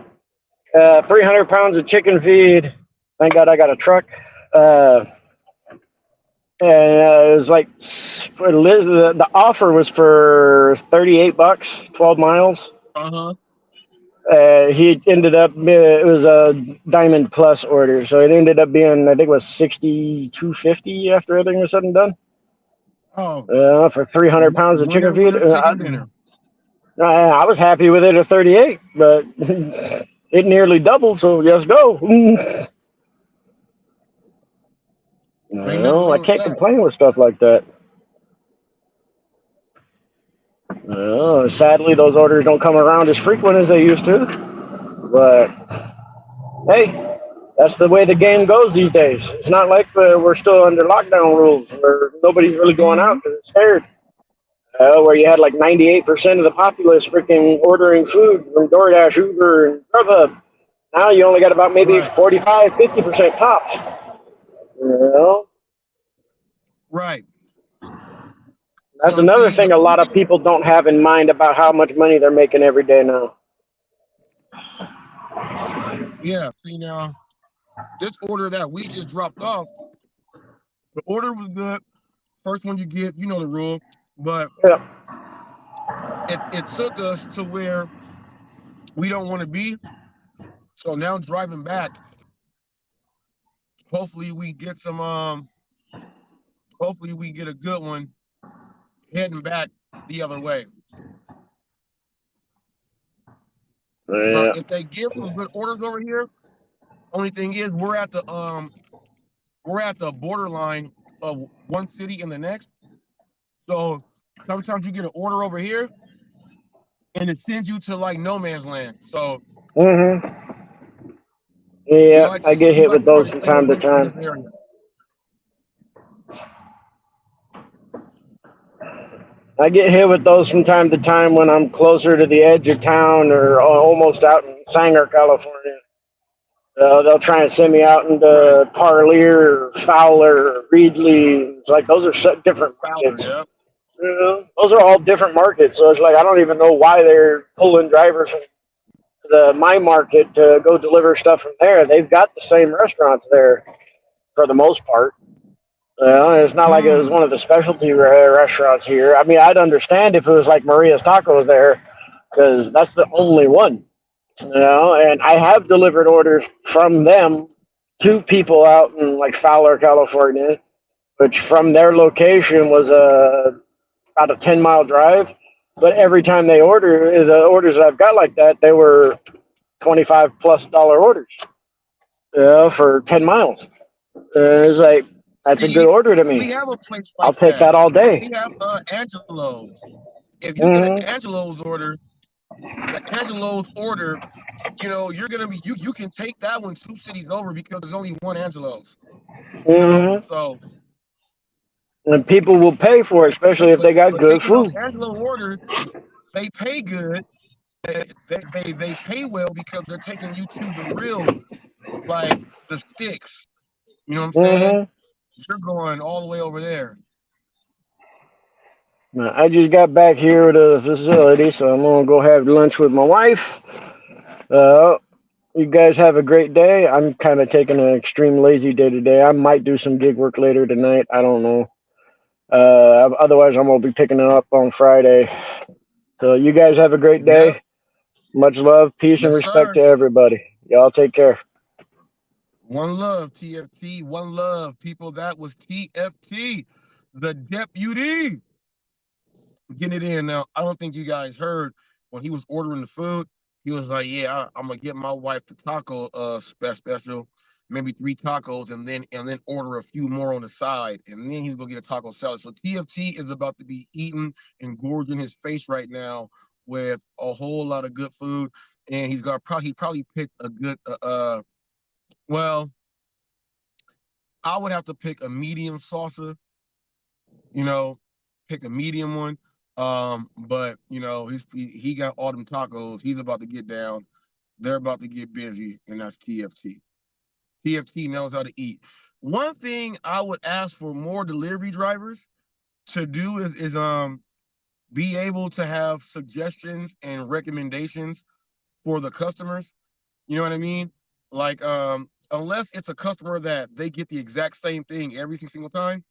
300 pounds of chicken feed. Thank God I got a truck. And it was like, the offer was for $38, 12 miles. Uh-huh. He ended up, it was a Diamond Plus order, so it ended up being, I think it was $62.50 after everything was said and done. Oh. For 300 pounds of chicken feed. Dinner. I was happy with it at 38, but it nearly doubled, so let's go. No, I can't complain with stuff like that. Sadly, those orders don't come around as frequent as they used to. But hey, That's the way the game goes these days. It's not like we're still under lockdown rules where nobody's really going out Mm-hmm. because it's scared. Where you had like 98% of the populace freaking ordering food from DoorDash, Uber, and Grubhub. Now you only got about maybe Right. 45, 50% tops. You know, Right. that's So another see, the thing a only lot of thing, people don't have in mind about how much money they're making every day now. yeah. See now, this order that we just dropped off, the order was good. First one you get, you know the rule, but Yeah. it took us to where we don't want to be. So now driving back, hopefully we get some hopefully we get a good one heading back the other way. So Yeah. if they give some good orders over here, only thing is we're at the borderline of one city and the next. So sometimes you get an order over here and it sends you to like no man's land. So Mhm. we Yeah, like I to get we hit like with to try those to from stay time to away from this time. area. I get hit with those from time to time when I'm closer to the edge of town or almost out in Sanger, California. They'll try and send me out Right. into Parlier, Fowler, Reedley. It's like those are different Fowler, markets. yeah. Those are all different markets. So it's like I don't even know why they're pulling drivers from the my market to go deliver stuff from there. They've got the same restaurants there for the most part. It's not like it was Mm. one of the specialty restaurants here. I mean, I'd understand if it was like Maria's Tacos there, because that's the only one. And I have delivered orders from them to people out in like Fowler, California, which from their location was about a 10-mile drive. But every time they order, the orders that I've got like that, they were $25+ orders, for 10 miles. It's like, that's a good See, order to we me. have a place I'll like take that. that all day. We have Angelo's. If you get an Hmm. Angelo's order, the Angelo's order, you're gonna be you can take that one 2 cities over because there's only one Angelo's. Hmm. So And people will pay for it, especially if they got but good taking those food. Angelo orders, they pay good. They pay well because they're taking you to the real, like the sticks. You know what I'm saying? Hmm. You're going all the way over there. I just got back here to the facility, so I'm gonna go have lunch with my wife. Uh, you guys have a great day. I'm kind of taking an extreme lazy day today. I might do some gig work later tonight. I don't know. Otherwise, I'm gonna be picking it up on Friday. So you guys have a great Yep. day. Much love, peace, and Yes, respect sir. to everybody. Y'all take care. One love, TFT. One love, people. That was TFT, the deputy. Getting it in now. I don't think you guys heard when he was ordering the food. He was like, "Yeah, I'm gonna get my wife the taco special, maybe 3 tacos, and then order a few more on the side, and then he's gonna get a taco salad." So TFT is about to be eating and gorging his face right now with a whole lot of good food, and he probably picked a good well, I would have to pick a medium salsa, you know, pick a medium one. But he got all them tacos. He's about to get down. They're about to get busy, and that's TFT. TFT knows how to eat. One thing I would ask for more delivery drivers to do is be able to have suggestions and recommendations for the customers. You know what I mean? Like unless it's a customer that they get the exact same thing every single time.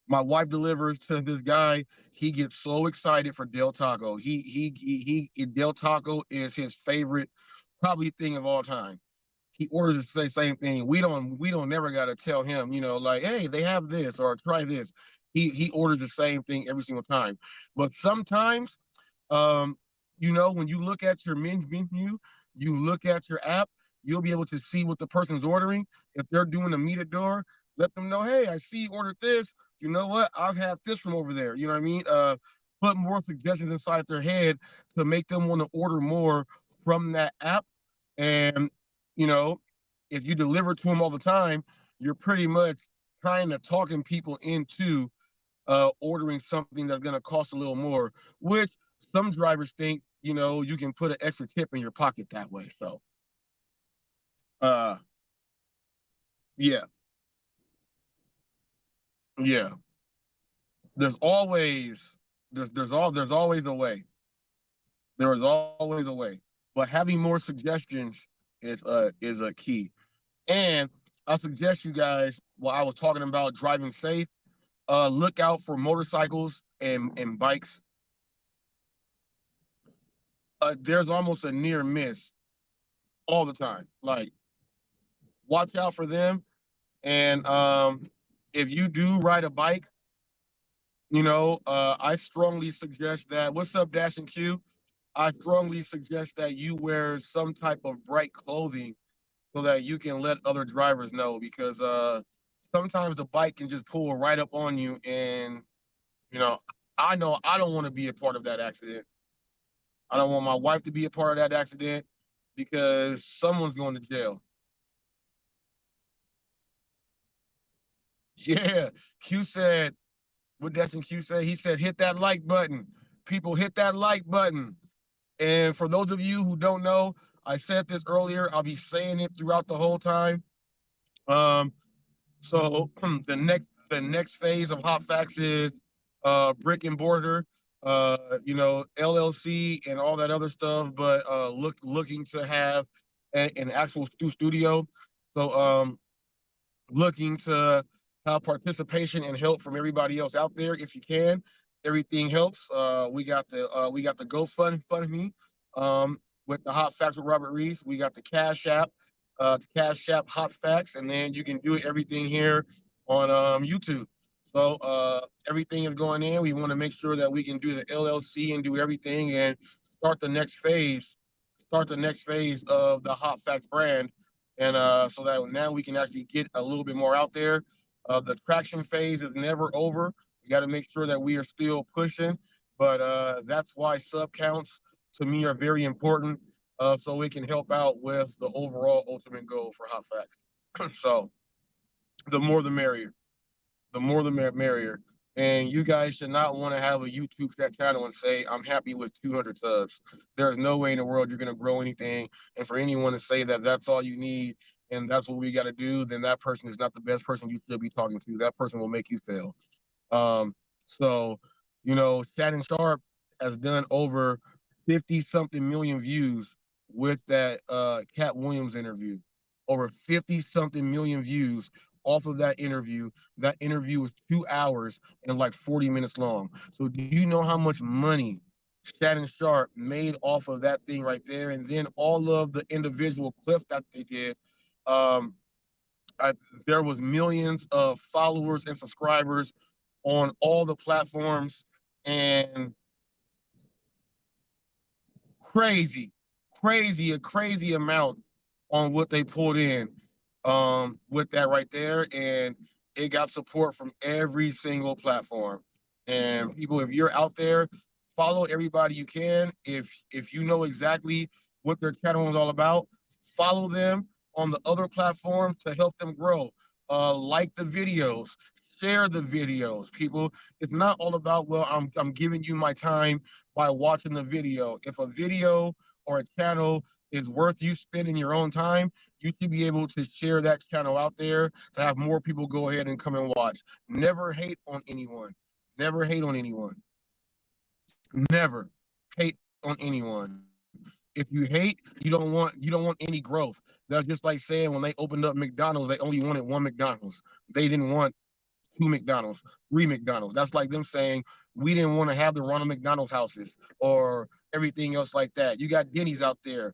My wife delivers to this guy. He gets so excited for Del Taco. He Del Taco is his favorite probably thing of all time. He orders the same thing. We don't never gotta tell him, like, hey, they have this or try this. He orders the same thing every single time. But sometimes, um, when you look at your menu, you look at your app, you'll be able to see what the person's ordering. If they're doing a meet at door, let them know, hey, I see you ordered this. You know what? I'll have this from over there. You know what I mean? Put more suggestions inside their head to make them want to order more from that app. And, you know, if you deliver to them all the time, you're pretty much kind of talking people into ordering something that's going to cost a little more, which some drivers think, you know, you can put an extra tip in your pocket that way. So, uh, yeah, yeah. There's always there's always a way. There is always a way. But having more suggestions is a key. And I suggest you guys, while I was talking about driving safe, look out for motorcycles and bikes. There's almost a near miss all the time. Like, watch out for them. And if you do ride a bike, you know, I strongly suggest that. What's up, Dash and Q? I strongly suggest that you wear some type of bright clothing so that you can let other drivers know, because sometimes the bike can just pull right up on you, and you know I don't want to be a part of that accident. I don't want my wife to be a part of that accident because someone's going to jail. Yeah, Q said, what Destin Q said, he said, hit that like button. People, hit that like button. And for those of you who don't know, I said this earlier, I'll be saying it throughout the whole time. Um, So the next phase of Hot Facts is brick and mortar, you know, LLC and all that other stuff, but looking to have an actual studio. So looking to have participation and help from everybody else out there if you can. Everything helps. We got the GoFundMe with the Hot Facts with Robert Reese. We got the Cash App Hot Facts, and then you can do everything here on YouTube. So everything is going in. We want to make sure that we can do the LLC and do everything and start the next phase. Start the next phase of the Hot Facts brand, and so that now we can actually get a little bit more out there. The traction phase is never over. We got to make sure that we are still pushing, but that's why sub counts to me are very important, so it can help out with the overall ultimate goal for Hot Facts. So the more the merrier. The more the merrier. And you guys should not want to have a YouTube channel and say, I'm happy with 200 subs. There's no way in the world you're going to grow anything. And for anyone to say that that's all you need and that's what we got to do, then that person is not the best person you should be talking to. That person will make you fail. So, you know, Shannon Sharp has done over 50 something million views with that Cat Williams interview. Over 50 something million views off of that interview. That interview was 2 hours and like 40 minutes long. So do you know how much money Shannon Sharp made off of that thing right there? And then all of the individual clips that they did. Um, I, there was millions of followers and subscribers on all the platforms, and crazy, a crazy amount on what they pulled in with that right there. And it got support from every single platform. And people, if you're out there, follow everybody you can. If you know exactly what their channel is all about, follow them on the other platforms to help them grow. Like the videos, share the videos. People, it's not all about, well, I'm giving you my time by watching the video. If a video or a channel is worth you spending your own time, you should be able to share that channel out there to have more people go ahead and come and watch. Never hate on anyone. Never hate on anyone. Never hate on anyone. If you hate, you don't want any growth. That's just like saying when they opened up McDonald's, they only wanted one McDonald's. They didn't want two McDonald's, three McDonald's. That's like them saying we didn't want to have the Ronald McDonald's houses or everything else like that. You got Denny's out there.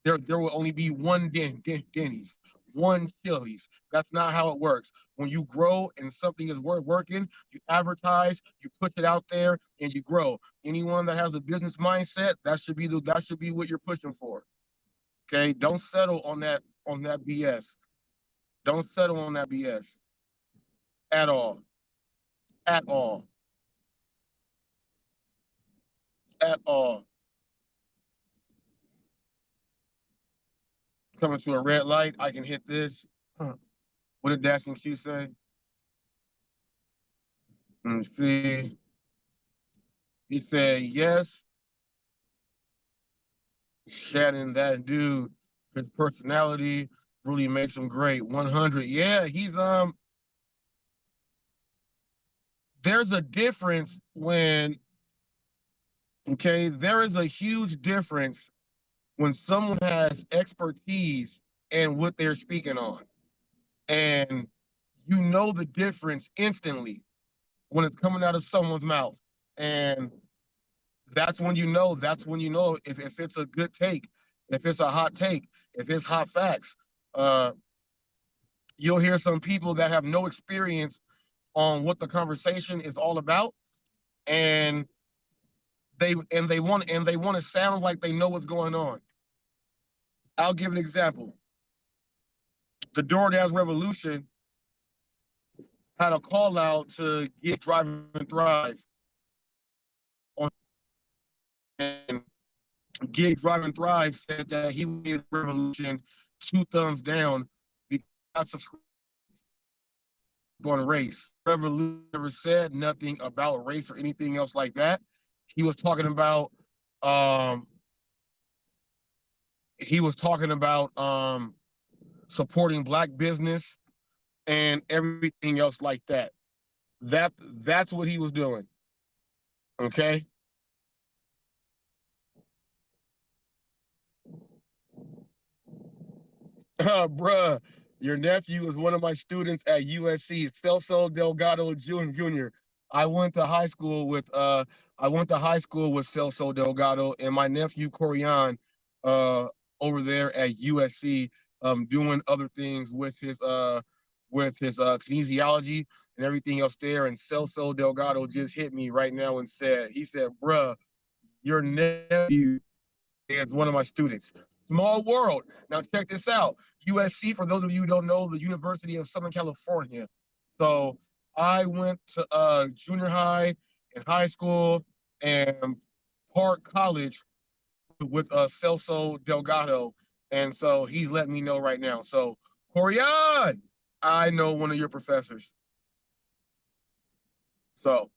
There will only be one Denny's, one Chili's. That's not how it works. When you grow and something is working, you advertise, you put it out there, and you grow. Anyone that has a business mindset, that should be what you're pushing for. Okay, don't settle on that BS. Don't settle on that BS at all. At all. At all. Coming to a red light, I can hit this. What did Dash and Q say? Let me see. He said, yes, Shannon, that dude, his personality really makes him great. 100. Yeah, he's there's a difference when, okay, there is a huge difference when someone has expertise in what they're speaking on. And you know the difference instantly when it's coming out of someone's mouth. And that's when you know if it's a good take, if it's a hot take, if it's hot facts. Uh, you'll hear some people that have no experience on what the conversation is all about, and they want to sound like they know what's going on. I'll give an example. The DoorDash revolution had a call out to get Drive and Thrive on, and Gig Drive and Thrive said that he would give Revolution 2 thumbs down because of on race. Revolution never said nothing about race or anything else like that. He was talking about um he was talking about supporting black business and everything else like that. That's what he was doing. Okay. Bruh, your nephew is one of my students at USC, Celso Delgado Jr. I went to high school with Celso Delgado and my nephew Corian uh over there at USC doing other things with his kinesiology and everything else there. And Celso Delgado just hit me right now and he said, bruh, your nephew is one of my students. Small world. Now check this out. USC, for those of you who don't know, the University of Southern California. So I went to junior high and high school and Park College with Celso Delgado. And so he's letting me know right now. So Corian, I know one of your professors. So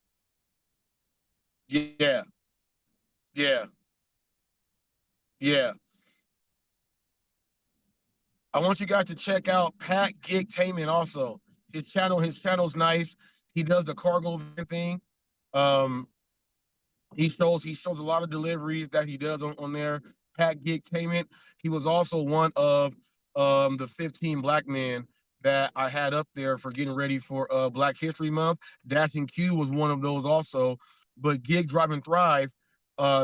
yeah, yeah, yeah. I want you guys to check out Pat Gigtainment also. His channel's nice. He does the cargo thing. Um, he shows a lot of deliveries that he does on there. Pat Gigtainment. He was also one of the 15 black men that I had up there for getting ready for Black History Month. Dashing Q was one of those also. But Gig Drive and Thrive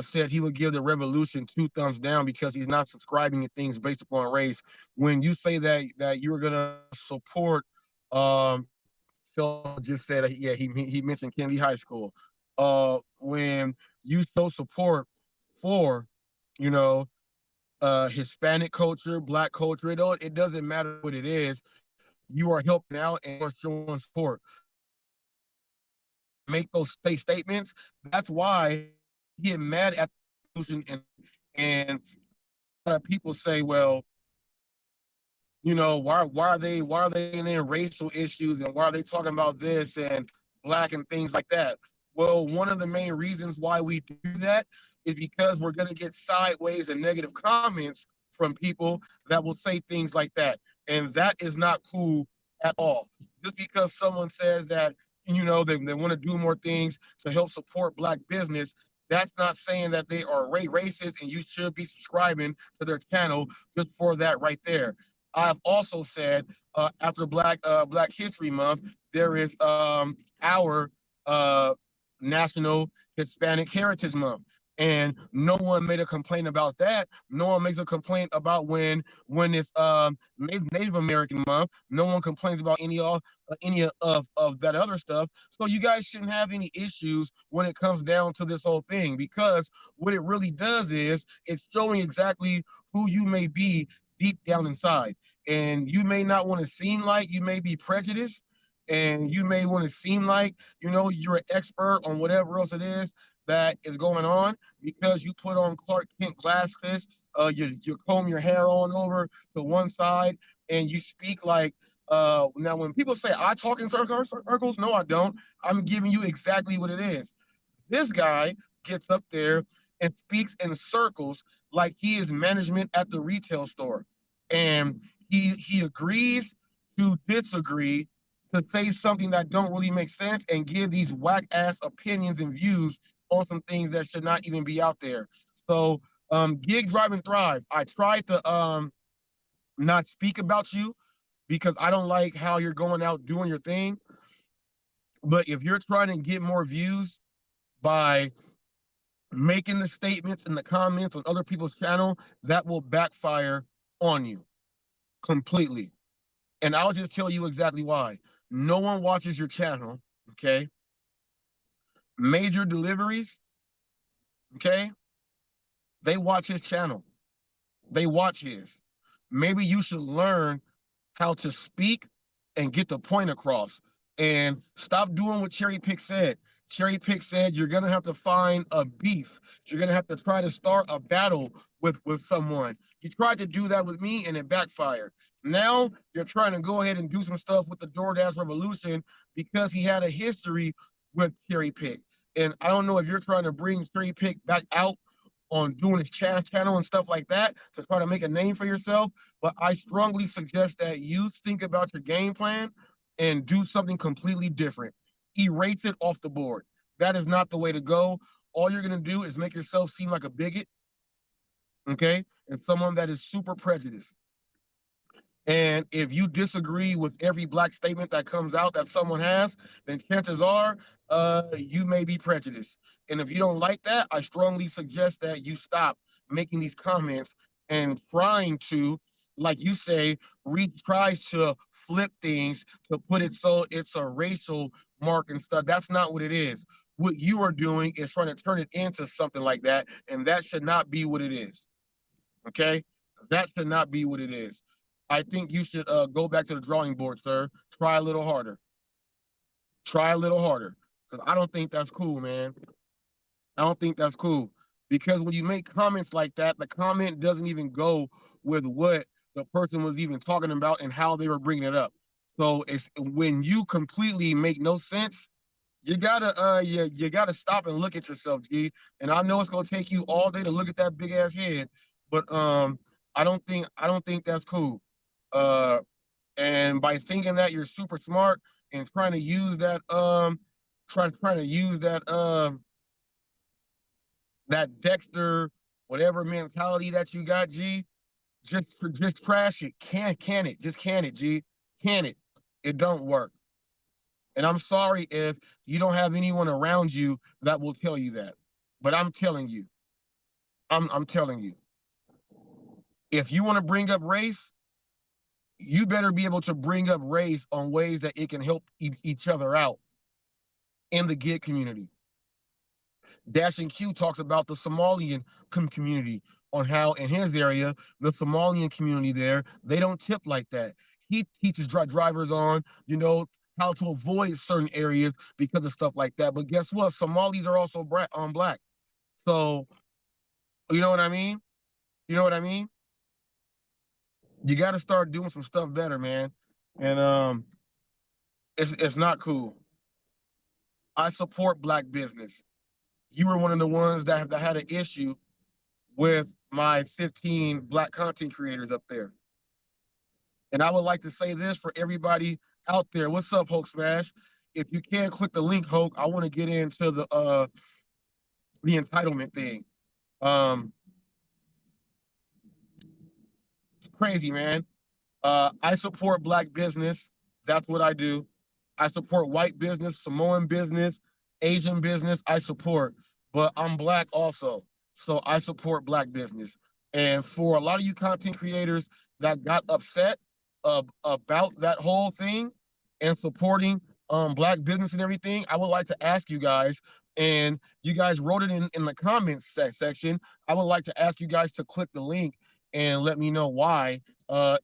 said he would give the revolution 2 thumbs down because he's not subscribing to things based upon race. When you say that you're gonna support, Phil just said, yeah, he mentioned Kennedy High School. When you show support for, you know, Hispanic culture, black culture, it doesn't matter what it is. You are helping out and you're showing support. Make those statements. That's why you get mad at the solution and a lot of people say, well, you know, why are they in racial issues and why are they talking about this and black and things like that? Well, one of the main reasons why we do that is because we're going to get sideways and negative comments from people that will say things like that. And that is not cool at all. Just because someone says that, you know, they want to do more things to help support black business, that's not saying that they are racist and you should be subscribing to their channel just for that right there. I've also said after Black History Month, there is our National Hispanic Heritage Month. And no one made a complaint about that. No one makes a complaint about when it's Native American month. No one complains about any of that other stuff. So you guys shouldn't have any issues when it comes down to this whole thing, because what it really does is it's showing exactly who you may be deep down inside. And you may not want to seem like you may be prejudiced, and you may want to seem like, you know, you're an expert on whatever else it is. that is going on because you put on Clark Kent glasses, you comb your hair on over to one side, and you speak like, now when people say I talk in circles, no, I don't. I'm giving you exactly what it is. This guy gets up there and speaks in circles like he is management at the retail store. And he agrees to disagree, to say something that don't really make sense and give these whack ass opinions and views on some things that should not even be out there. So gig drive and thrive. I tried to not speak about you because I don't like how you're going out doing your thing. But if you're trying to get more views by making the statements in the comments on other people's channel, that will backfire on you completely. And I'll just tell you exactly why. No one watches your channel, okay? Major deliveries, okay? They watch his channel. They watch his. Maybe you should learn how to speak and get the point across. And stop doing what Cherry Pick said. Cherry Pick said you're gonna have to find a beef. You're gonna have to try to start a battle with someone. You tried to do that with me and it backfired. Now you're trying to go ahead and do some stuff with the DoorDash revolution because he had a history with Cherry Pick. And I don't know if you're trying to bring Cherry Pick back out on doing his channel and stuff like that to try to make a name for yourself. But I strongly suggest that you think about your game plan and do something completely different. Erase it off the board. That is not the way to go. All you're going to do is make yourself seem like a bigot, okay? And someone that is super prejudiced. And if you disagree with every black statement that comes out that someone has, then chances are you may be prejudiced. And if you don't like that, I strongly suggest that you stop making these comments and trying to, like you say, tries to flip things to put it so it's a racial mark and stuff. That's not what it is. What you are doing is trying to turn it into something like that, and that should not be what it is. Okay? That should not be what it is. I think you should go back to the drawing board, sir. Try a little harder. Try a little harder. Because I don't think that's cool, man. I don't think that's cool. Because when you make comments like that, the comment doesn't even go with what the person was even talking about and how they were bringing it up. So it's when you completely make no sense, you gotta you gotta stop and look at yourself, G. And I know it's gonna take you all day to look at that big ass head, but I don't think that's cool. And by thinking that you're super smart and trying to use that trying to use that Dexter whatever mentality that you got, G, just trash it. Can it. Just can it, G. Can it. It don't work. And I'm sorry if you don't have anyone around you that will tell you that. But I'm telling you. I'm telling you. If you want to bring up race, you better be able to bring up race on ways that it can help each other out in the gig community. Dash and Q talks about the Somalian community on how in his area, the Somalian community there, they don't tip like that. He teaches drivers on, how to avoid certain areas because of stuff like that. But guess what? Somalis are also black. So, you know what I mean? You know what I mean? You got to start doing some stuff better, man. And it's not cool. I support black business. You were one of the ones that had an issue with my 15 black content creators up there. And I would like to say this for everybody out there. What's up, Hulk Smash? If you can click the link, Hulk, I want to get into the entitlement thing. It's crazy, man. I support black business. That's what I do. I support white business, Samoan business, Asian business. I support, but I'm black also. So I support black business. And for a lot of you content creators that got upset about that whole thing and supporting black business and everything, I would like to ask you guys, and you guys wrote it in the comments section. I would like to ask you guys to click the link and let me know why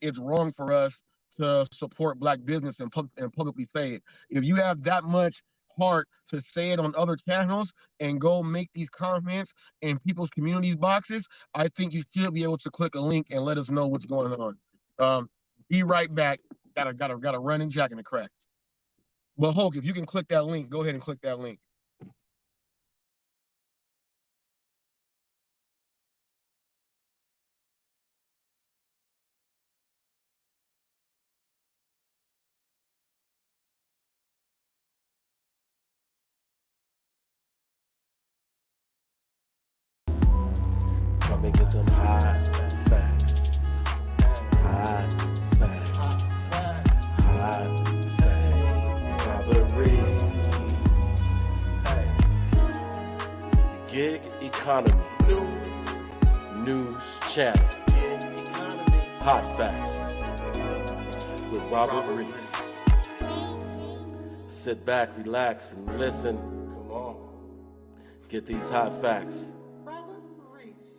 it's wrong for us to support black business and publicly say it. If you have that much heart to say it on other channels and go make these comments in people's communities boxes, I think you should be able to click a link and let us know what's going on. Be right back. Gotta run and jack in the crack. But Hulk, if you can click that link, go ahead and click that link. Come and get them hot facts. Hot facts. Hot facts. Robert Reese. Gig economy. News channel. Hot facts. With Robert Reese. Sit back, relax, and listen. Come on. Get these hot facts.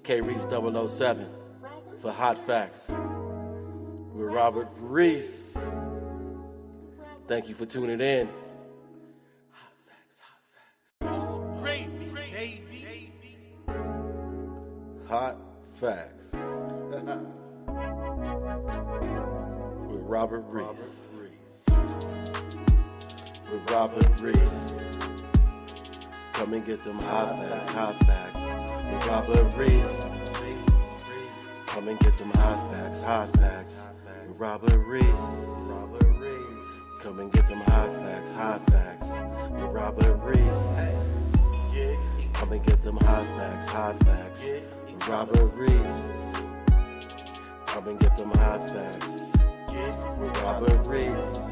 K-Reese 007 for Hot Facts with Robert Reese. Thank you for tuning in. Hot Facts, Hot Facts. Hot Facts with Robert Reese. With Robert Reese. Come and get them hot facts, hot facts. With Robert Reese. Come and get them hot facts, hot facts. With Robert Reese. Come and get them hot facts, hot facts. With Robert Reese. Come and get them hot facts, hot facts. With Robert Reese. Come and get them hot facts. With Robert Reese.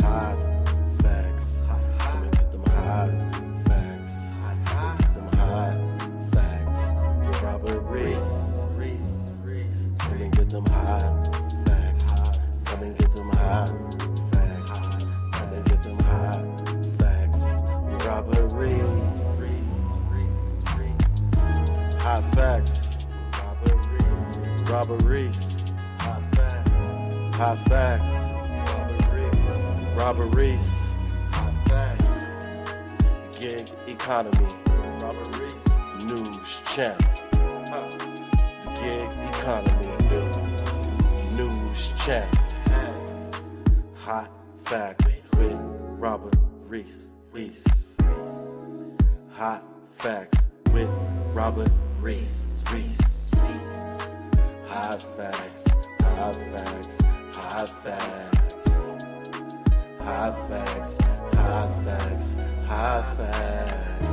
Hot facts. Come and get them hot facts. Get them hot facts. With Robert Reese. Come and get them hot facts. Come and get them hot facts. Come and get them hot facts. With Robert Reese. Hot facts. Robert Reese. Hot facts. Hot facts. Robert Reese. Hot facts. Gig economy. Robert Reese. News channel. The gig economy. News channel. Hot facts with Robert Reese. Hot facts with Robert Reese. Hot facts, hot facts, hot facts. Hot facts, hot facts, hot facts.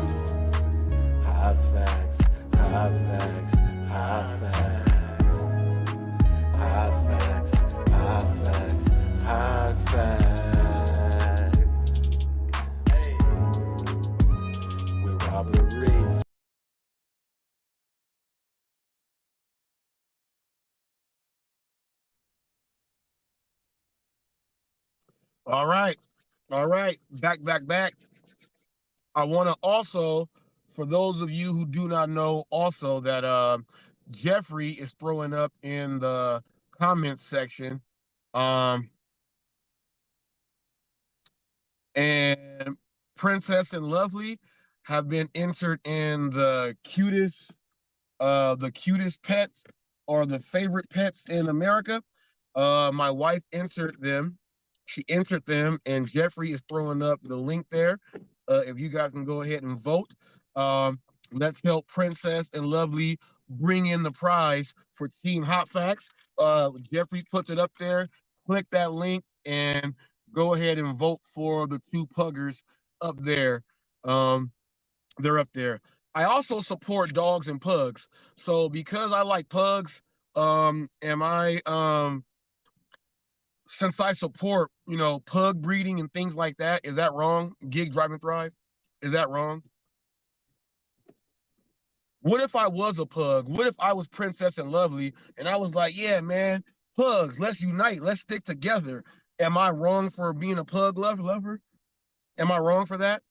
Hot facts, hot facts, hot facts. Hot facts, hot facts, hot facts. Hey. With Robert Reese. All right. Back. I want to also, for those of you who do not know, also that Jeffrey is throwing up in the comments section. And Princess and Lovely have been entered in the cutest pets or the favorite pets in America. My wife entered them. She entered them, and Jeffrey is throwing up the link there. If you guys can go ahead and vote. Let's help Princess and Lovely bring in the prize for Team Hot Facts. Jeffrey puts it up there. Click that link and go ahead and vote for the two puggers up there. They're up there. I also support dogs and pugs. So because I like pugs, since I support, pug breeding and things like that, is that wrong? Gig Drive and Thrive? Is that wrong? What if I was a pug? What if I was Princess and Lovely and I was like, yeah, man, pugs, let's unite, let's stick together. Am I wrong for being a pug lover? Am I wrong for that?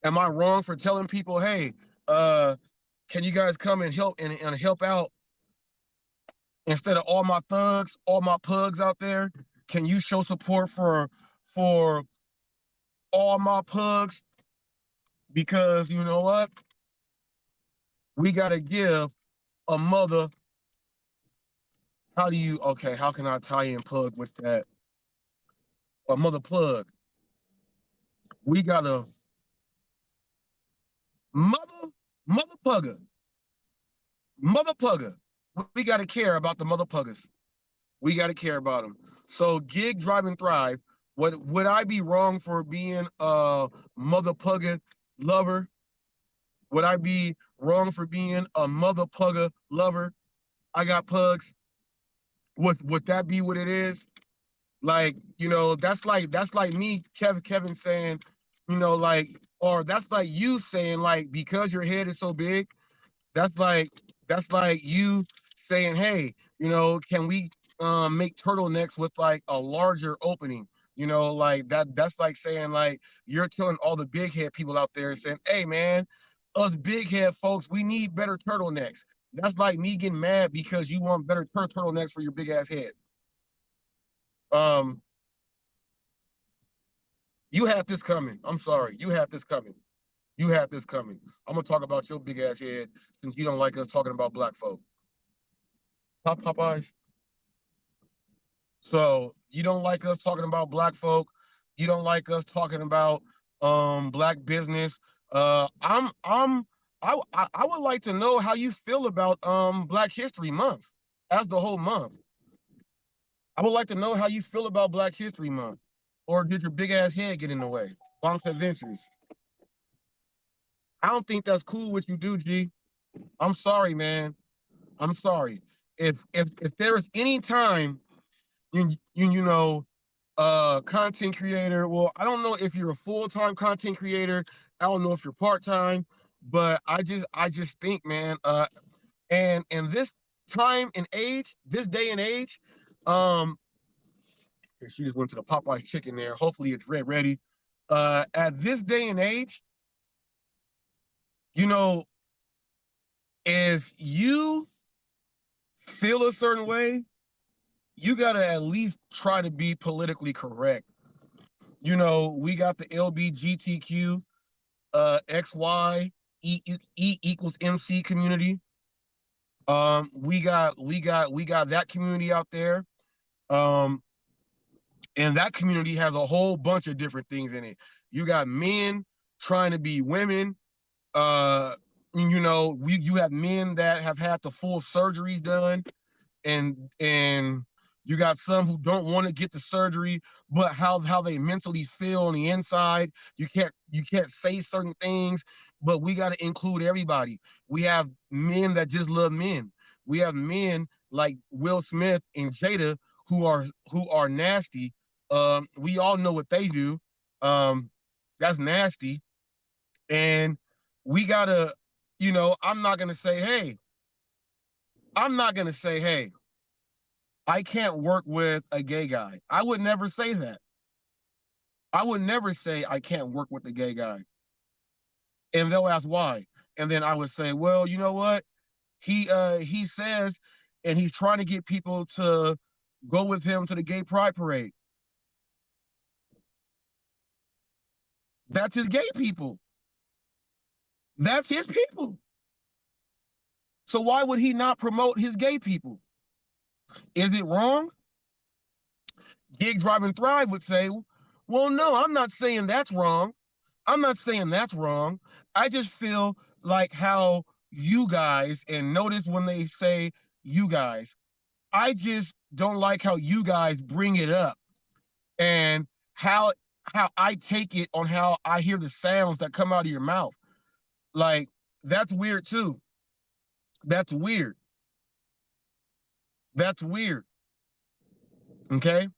Am I wrong for telling people, hey, can you guys come and help out? Instead of all my thugs, all my pugs out there, can you show support for all my pugs because you know what? We gotta give a mother. How can I tie in plug with that? A mother plug. We got a mother pugger. Mother pugger. We gotta care about the mother puggers. We gotta care about them. So gig, drive, and thrive. Would I be wrong for being a mother pugger lover? Would I be wrong for being a mother pugger lover? I got pugs. Would that be what it is? Like, you know, that's like me, Kevin saying, you know, like, or that's like you saying, like, because your head is so big, that's like you saying, hey, you know, can we make turtlenecks with like a larger opening? You know, like that's like saying, like, you're telling all the big head people out there saying, hey man, us big head folks, we need better turtlenecks. That's like me getting mad because you want better turtlenecks for your big ass head. Um, you had this coming. I'm sorry. You had this coming. You had this coming. I'm gonna talk about your big ass head since you don't like us talking about black folk. Popeyes. So you don't like us talking about black folk. You don't like us talking about black business. I would like to know how you feel about Black History Month as the whole month. I would like to know how you feel about Black History Month. Or did your big ass head get in the way? Bonk's Adventures. I don't think that's cool what you do, G. I'm sorry, man. I'm sorry. If there is any time you know content creator, well, I don't know if you're a full-time content creator. I don't know if you're part-time, but I just think, man, and this time and age, this day and age, she just went to the Popeye's chicken there. Hopefully it's ready. At this day and age, you know, if you feel a certain way, you gotta at least try to be politically correct. You know, we got the LBGTQ, XY, E equals MC community. We got that community out there. And that community has a whole bunch of different things in it. You got men trying to be women. You know, you have men that have had the full surgeries done, and you got some who don't want to get the surgery, but how they mentally feel on the inside. You can't say certain things, but we got to include everybody. We have men that just love men. We have men like Will Smith and Jada who are nasty. We all know what they do. That's nasty. And we gotta, you know, I'm not gonna say, hey, I can't work with a gay guy. I would never say that. I would never say I can't work with a gay guy. And they'll ask why. And then I would say, well, you know what? He says, and he's trying to get people to go with him to the gay pride parade. That's his gay people. That's his people. So why would he not promote his gay people? Is it wrong? Gig, Drive, and Thrive would say, well, no, I'm not saying that's wrong. I'm not saying that's wrong. I just feel like how you guys, and notice when they say you guys, I just don't like how you guys bring it up and how I take it on how I hear the sounds that come out of your mouth. Like, that's weird too. That's weird. That's weird. Okay?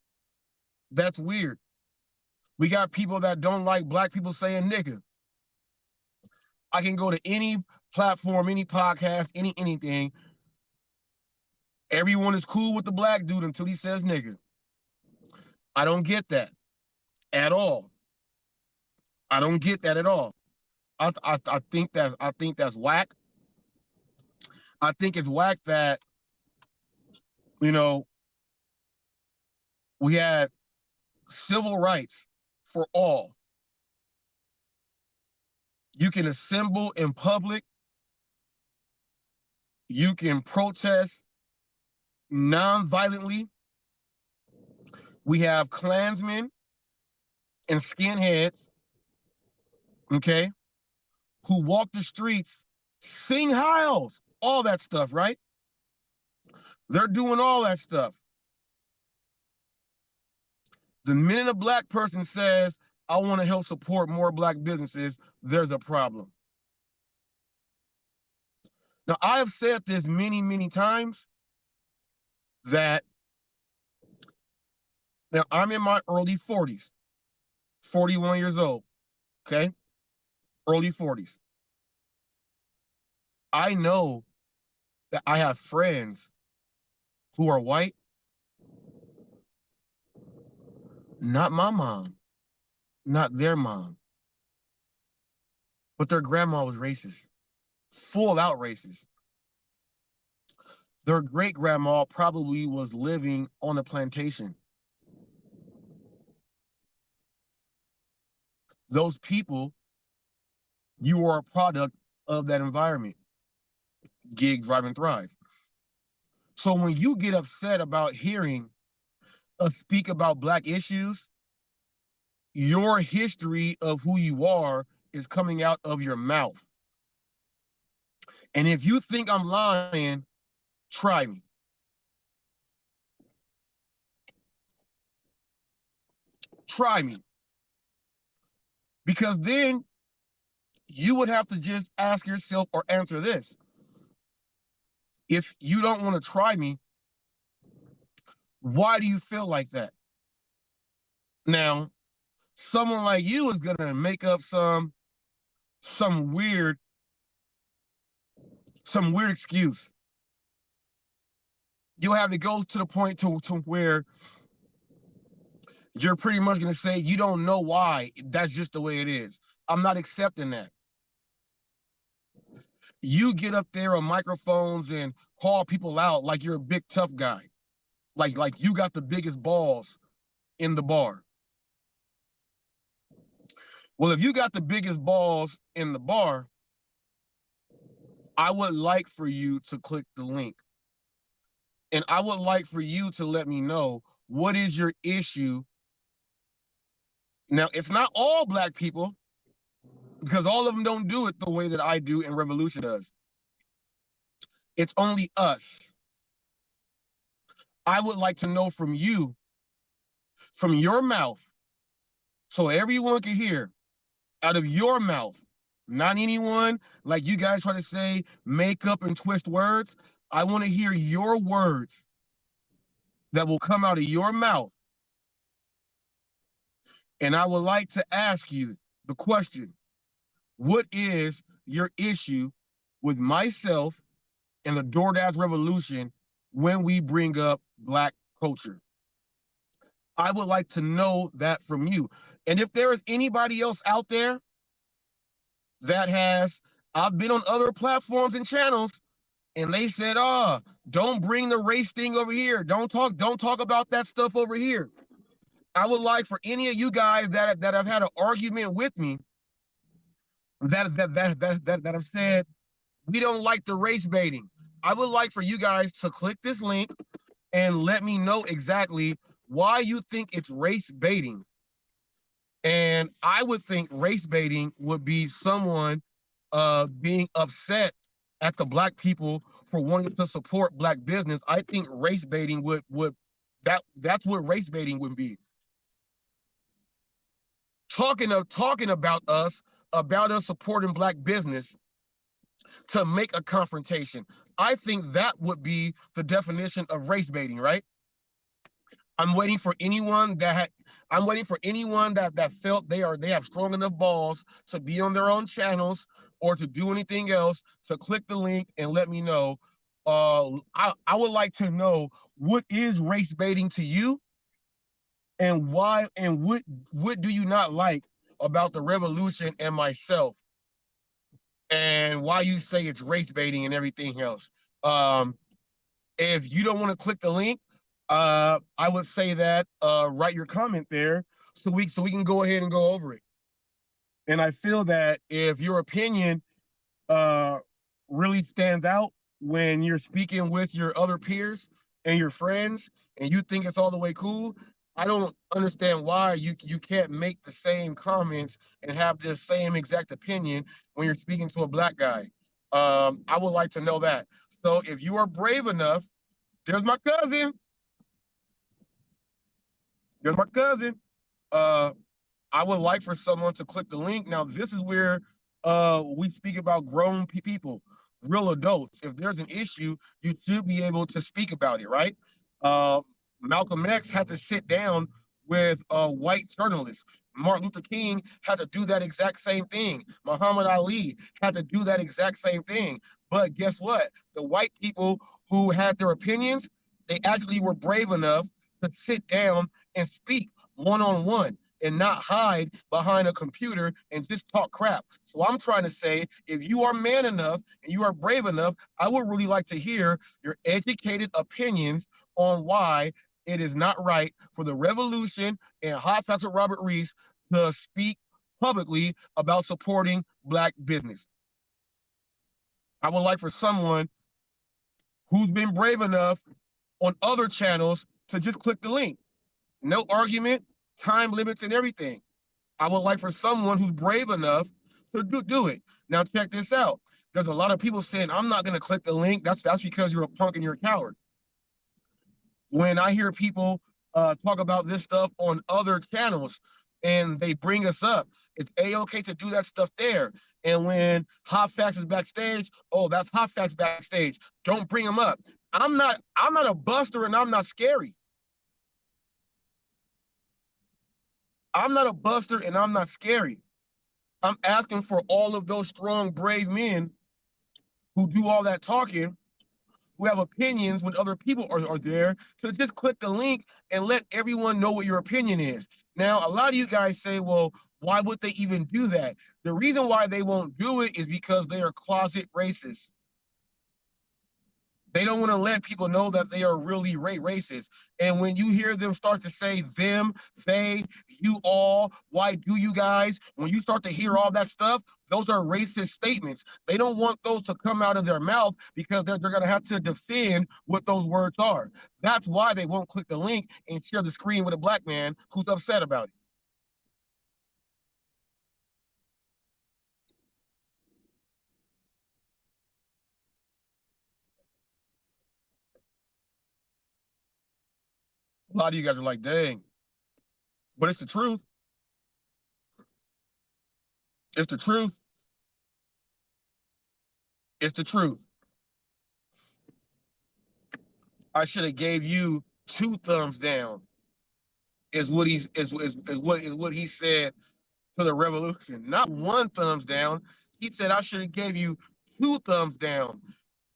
That's weird. We got people that don't like black people saying nigga. I can go to any platform, any podcast, anything. Everyone is cool with the black dude until he says nigga. I don't get that at all. I don't get that at all. I think that's whack. I think it's whack that, you know, we had civil rights for all. You can assemble in public. You can protest non-violently. We have Klansmen and skinheads, okay, who walk the streets, sing Heils, all that stuff, right? They're doing all that stuff. The minute a black person says, I want to help support more black businesses, there's a problem. Now, I have said this many, many times that now I'm in my early 40s, 41 years old, okay? Early 40s. I know that I have friends who are white, not my mom, not their mom, but their grandma was racist, full out racist. Their great grandma probably was living on a plantation. Those people, you are a product of that environment. Gig, drive, and thrive. So when you get upset about hearing us speak about black issues, your history of who you are is coming out of your mouth. And if you think I'm lying, try me. Try me. Because then you would have to just ask yourself or answer this. If you don't want to try me, why do you feel like that? Now, someone like you is gonna make up some weird excuse. You'll have to go to the point to where you're pretty much gonna say you don't know why. That's just the way it is. I'm not accepting that. You get up there on microphones and call people out like you're a big tough guy. Like you got the biggest balls in the bar. Well, if you got the biggest balls in the bar, I would like for you to click the link. And I would like for you to let me know what is your issue. Now, it's not all black people, because all of them don't do it the way that I do and Revolution does. It's only us. I would like to know from you, from your mouth, so everyone can hear out of your mouth, not anyone like you guys try to say, make up and twist words. I want to hear your words that will come out of your mouth. And I would like to ask you the question, what is your issue with myself and the DoorDash revolution when we bring up black culture? I would like to know that from you. And if there is anybody else out there that has, I've been on other platforms and channels, and they said, oh, don't bring the race thing over here. Don't talk about that stuff over here. I would like for any of you guys that have had an argument with me that have said, we don't like the race baiting. I would like for you guys to click this link and let me know exactly why you think it's race baiting. And I would think race baiting would be someone being upset at the black people for wanting to support black business. I think race baiting that's what race baiting would be. Talking about us supporting black business to make a confrontation. I think that would be the definition of race baiting, right? I'm waiting for anyone that felt they have strong enough balls to be on their own channels or to do anything else to click the link and let me know. I would like to know, what is race baiting to you, and why, and what do you not like about the revolution and myself, and why you say it's race baiting and everything else. If you don't want to click the link, I would say that write your comment there so we can go ahead and go over it. And I feel that if your opinion really stands out when you're speaking with your other peers and your friends and you think it's all the way cool, I don't understand why you can't make the same comments and have the same exact opinion when you're speaking to a black guy. I would like to know that. So if you are brave enough, there's my cousin. There's my cousin. Uh, I would like for someone to click the link. Now, this is where we speak about grown people, real adults. If there's an issue, you should be able to speak about it, right? Uh, Malcolm X had to sit down with white journalists. Martin Luther King had to do that exact same thing. Muhammad Ali had to do that exact same thing. But guess what? The white people who had their opinions, they actually were brave enough to sit down and speak one-on-one and not hide behind a computer and just talk crap. So I'm trying to say, if you are man enough and you are brave enough, I would really like to hear your educated opinions on why it is not right for the revolution and Hot Facts with Robert Reese to speak publicly about supporting black business. I would like for someone who's been brave enough on other channels to just click the link. No argument, time limits, and everything. I would like for someone who's brave enough to do it. Now check this out. There's a lot of people saying, I'm not gonna click the link. That's because you're a punk and you're a coward. When I hear people talk about this stuff on other channels and they bring us up, it's A-okay to do that stuff there. And when Hot Facts is backstage, oh, that's Hot Facts backstage. Don't bring them up. I'm not a buster and I'm not scary. I'm not a buster and I'm not scary. I'm asking for all of those strong, brave men who do all that talking, who have opinions when other people are there, to just click the link and let everyone know what your opinion is. Now, a lot of you guys say, well, why would they even do that? The reason why they won't do it is because they are closet racists. They don't want to let people know that they are really racist. And when you hear them start to say them, they, you all, why do you guys, when you start to hear all that stuff, those are racist statements. They don't want those to come out of their mouth because they're going to have to defend what those words are. That's why they won't click the link and share the screen with a black man who's upset about it. A lot of you guys are like, dang. But it's the truth. It's the truth. It's the truth. I should have gave you 2 thumbs down. Is what he said to the revolution. Not 1 thumbs down. He said I should have gave you 2 thumbs down.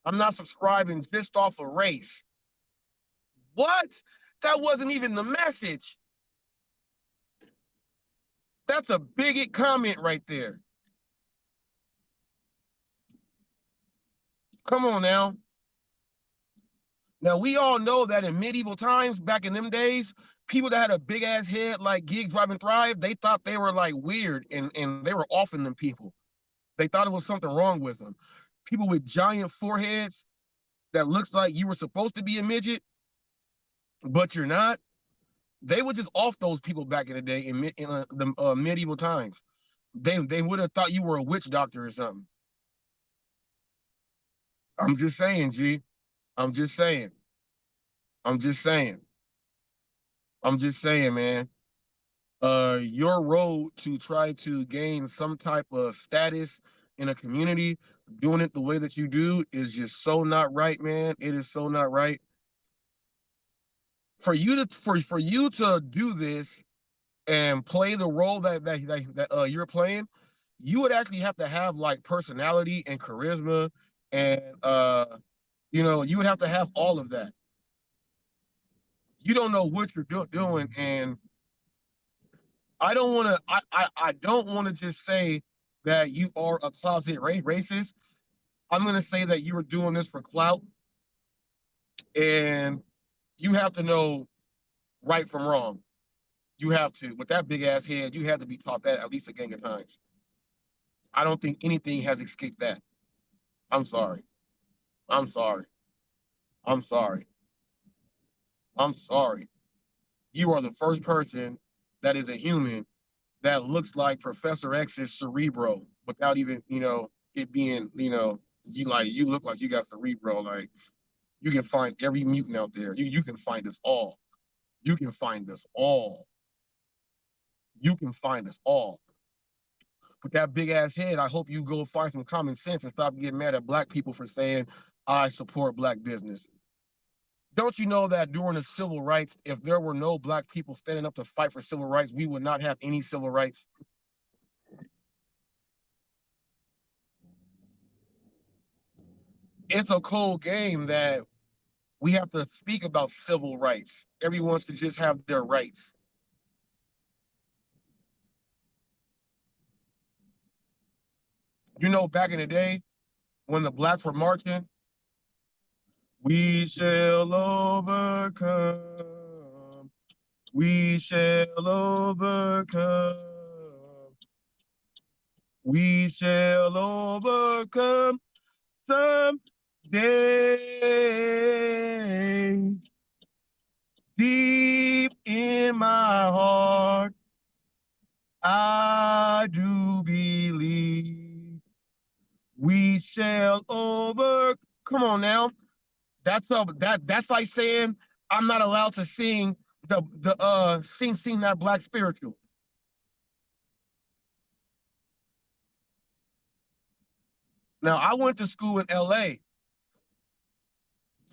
I'm not subscribing just off of race. What? That wasn't even the message. That's a bigot comment right there. Come on now. Now, we all know that in medieval times, back in them days, people that had a big ass head like Gig, Drive, and Thrive, they thought they were like weird and they were offing them people. They thought it was something wrong with them. People with giant foreheads that looks like you were supposed to be a midget, but you're not. They would just off those people back in the day in the medieval times. They would have thought you were a witch doctor or something. I'm just saying, G. I'm just saying. I'm just saying. I'm just saying, man. Your road to try to gain some type of status in a community, doing it the way that you do, is just so not right, man. It is so not right. For you to do this and play the role that you're playing, you would actually have to have like personality and charisma, and you would have to have all of that. You don't know what you're doing, and I don't want to. I don't want to just say that you are a closet racist. I'm gonna say that you were doing this for clout, and you have to know right from wrong. You have to. With that big ass head, you had to be taught that at least a gang of times. I don't think anything has escaped that. I'm sorry. I'm sorry. I'm sorry. I'm sorry. You are the first person that is a human that looks like Professor X's Cerebro without even, it being, you look like you got Cerebro. Like, you can find every mutant out there. You can find us all. You can find us all. You can find us all. With that big ass head, I hope you go find some common sense and stop getting mad at black people for saying, I support black business. Don't you know that during the civil rights, if there were no black people standing up to fight for civil rights, we would not have any civil rights? It's a cold game that we have to speak about civil rights. Everyone should just have their rights. Back in the day when the blacks were marching, we shall overcome. We shall overcome. We shall overcome someday. Deep in my heart, I do believe we shall over. Come on now, that's like saying I'm not allowed to sing sing that black spiritual. Now I went to school in L.A.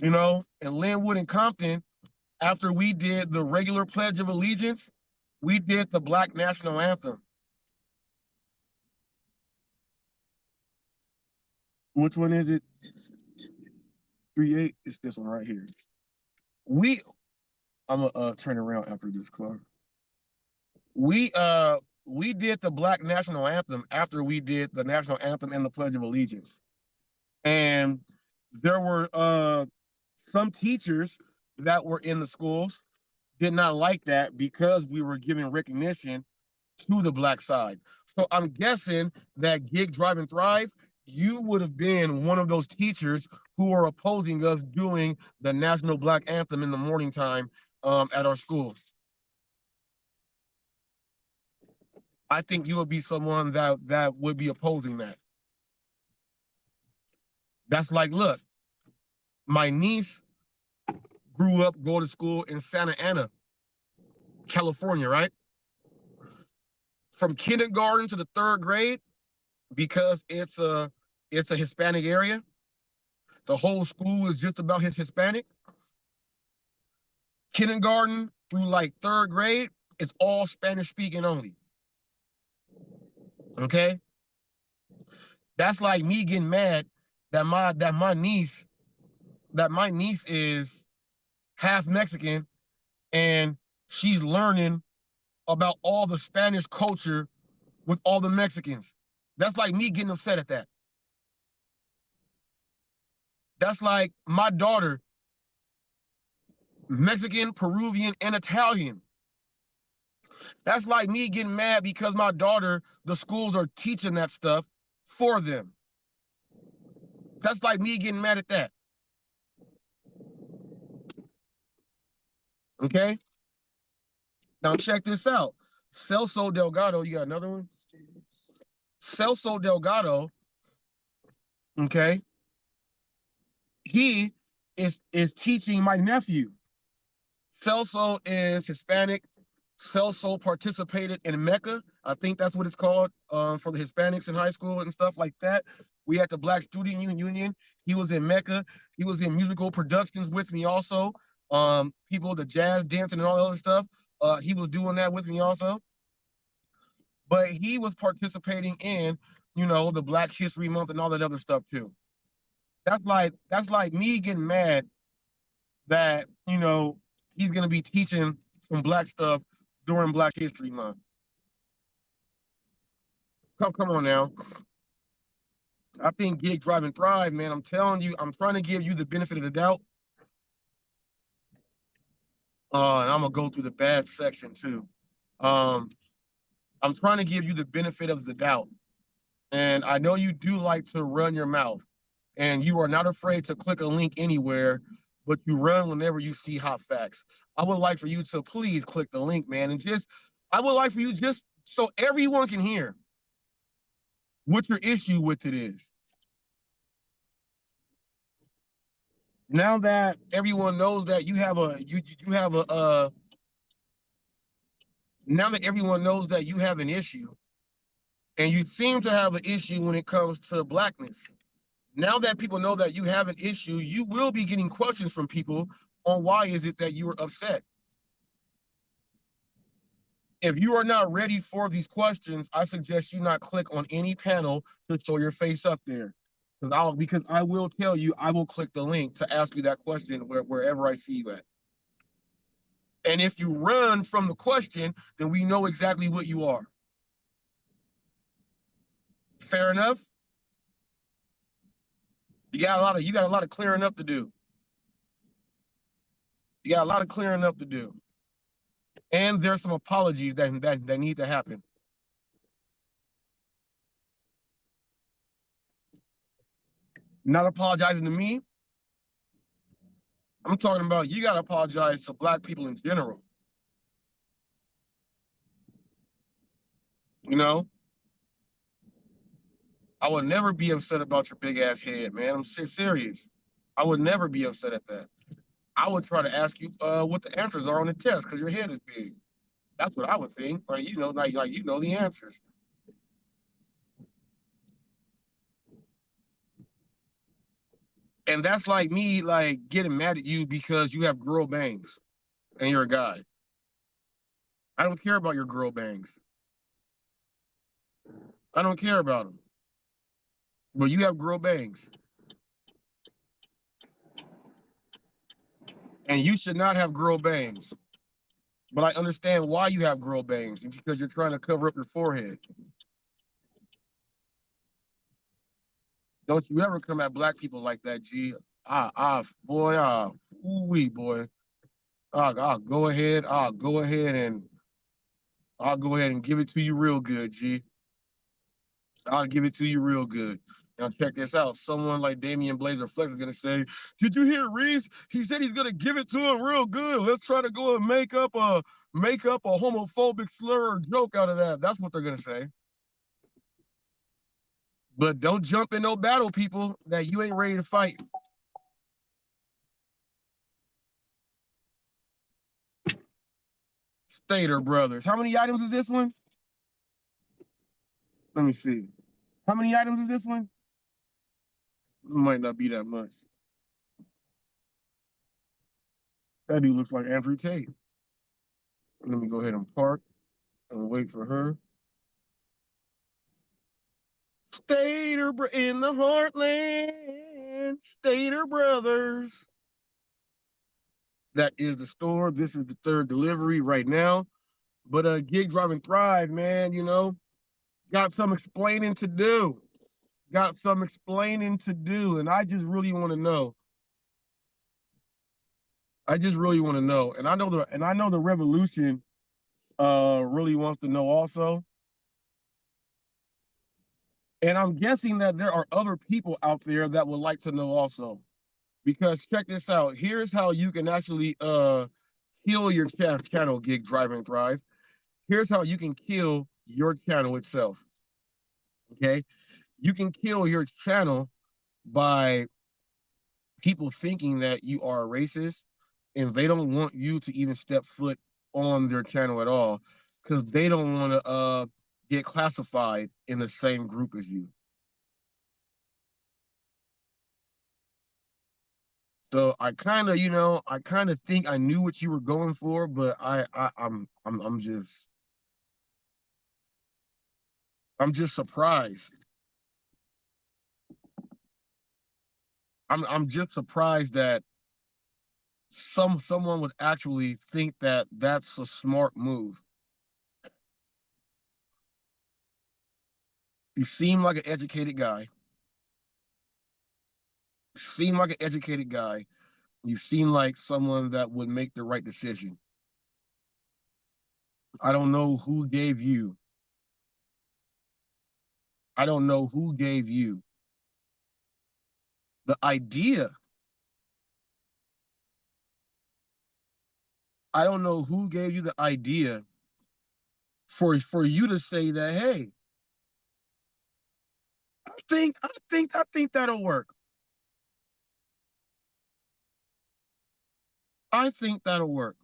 In Linwood and Compton. After we did the regular Pledge of Allegiance, we did the Black National Anthem. Which one is it? 3-8. It's this one right here. I'm gonna turn around after this, Clark. We did the Black National Anthem after we did the National Anthem and the Pledge of Allegiance. And there were some teachers that were in the schools did not like that because we were giving recognition to the black side. So I'm guessing that Gig, Drive, and Thrive, you would have been one of those teachers who are opposing us doing the National Black Anthem in the morning time at our school. I think you would be someone that would be opposing that. That's like, look, my niece grew up going to school in Santa Ana, California, right? From kindergarten to the 3rd grade, because it's a Hispanic area, the whole school is just about Hispanic. Kindergarten through like 3rd grade, it's all Spanish speaking only. Okay? That's like me getting mad that my niece is half Mexican and she's learning about all the Spanish culture with all the Mexicans. That's like me getting upset at that. That's like my daughter, Mexican, Peruvian, and Italian. That's like me getting mad because my daughter, the schools are teaching that stuff for them. That's like me getting mad at that. Okay? Now check this out. Celso Delgado, you got another one? Celso Delgado, okay, he is teaching my nephew. Celso is Hispanic. Celso participated in Mecca. I think that's what it's called for the Hispanics in high school and stuff like that. We had the Black Student Union. He was in Mecca. He was in musical productions with me also. People, the jazz dancing and all that other stuff. He was doing that with me also. But he was participating in, the Black History Month and all that other stuff too. That's like me getting mad that, he's gonna be teaching some black stuff during Black History Month. Come on now. I think Gig, Drive, and Thrive, man. I'm telling you, I'm trying to give you the benefit of the doubt. And I'm gonna go through the bad section too. I'm trying to give you the benefit of the doubt. And I know you do like to run your mouth, and you are not afraid to click a link anywhere, but you run whenever you see hot facts. I would like for you to please click the link, man, and I would like for you just so everyone can hear what your issue with it is. Now that everyone knows that you have now that everyone knows that you have an issue, and you seem to have an issue when it comes to blackness. Now that people know that you have an issue, you will be getting questions from people on why is it that you are upset. If you are not ready for these questions, I suggest you not click on any panel to show your face up there. Because I will tell you, I will click the link to ask you that question wherever I see you at. And if you run from the question, then we know exactly what you are. Fair enough? You got a lot of clearing up to do. You got a lot of clearing up to do. And there's some apologies that need to happen. Not apologizing to me. I'm talking about you got to apologize to Black people in general. You know, I would never be upset about your big ass head, man. I'm serious. I would never be upset at that. I would try to ask you what the answers are on the test because your head is big. That's what I would think. Like you know, like you know the answers. And that's like me like getting mad at you because you have girl bangs and you're a guy. I don't care about your girl bangs. I don't care about them. But you have girl bangs. And you should not have girl bangs. But I understand why you have girl bangs, because you're trying to cover up your forehead. Don't you ever come at Black people like that, G. Boy, ooh-wee, boy. I'll go ahead and give it to you real good, G. I'll give it to you real good. Now check this out. Someone like Damian Blazer Flex is gonna say, "Did you hear Reese? He said he's gonna give it to him real good. Let's try to go and make up a homophobic slur or joke out of that." That's what they're gonna say. But don't jump in no battle, people, that you ain't ready to fight. Stater Brothers. How many items is this one? Let me see. How many items is this one? It might not be that much. That dude looks like Andrew Tate. Let me go ahead and park and wait for her. Stater in the heartland. Stater Brothers. That is the store. This is the third delivery right now. But Gig Driving Thrive, man, you know, got some explaining to do. Got some explaining to do. And I just really want to know. I just really want to know. And I know the revolution really wants to know also. And I'm guessing that there are other people out there that would like to know also. Because check this out. Here's how you can actually kill your channel, Gig Driving Thrive. Here's how you can kill your channel itself. Okay? You can kill your channel by people thinking that you are a racist and they don't want you to even step foot on their channel at all because they don't want to get classified in the same group as you. So I kind of, you know, I kind of think I knew what you were going for, but I'm just surprised. I'm just surprised that someone would actually think that that's a smart move. You seem like an educated guy. You seem like an educated guy. You seem like someone that would make the right decision. I don't know who gave you. I don't know who gave you the idea. I don't know who gave you the idea for you to say that, hey, I think that'll work. I think that'll work.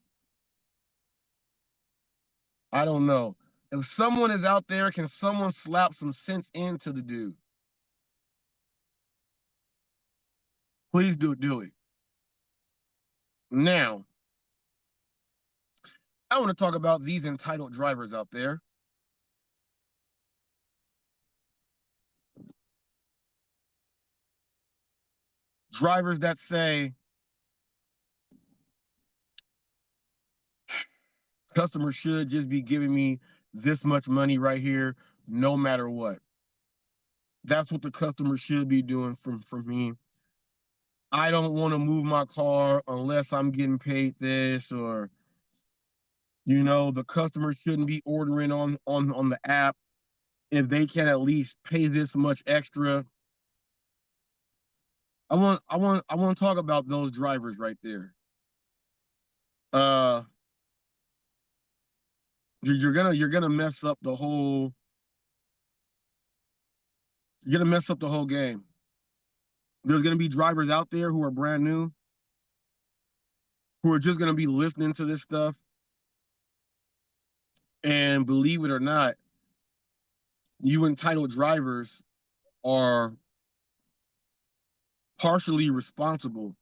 I don't know. If someone is out there, can someone slap some sense into the dude? Please do it. Now, I want to talk about these entitled drivers out there. Drivers that say, customers should just be giving me this much money right here, no matter what. That's what the customer should be doing for me. I don't want to move my car unless I'm getting paid this, or, you know, the customer shouldn't be ordering on the app if they can at least pay this much extra. I want to talk about those drivers right there. You're gonna mess up the whole. You're gonna mess up the whole game. There's gonna be drivers out there who are brand new, who are just gonna be listening to this stuff, and believe it or not, you entitled drivers are partially responsible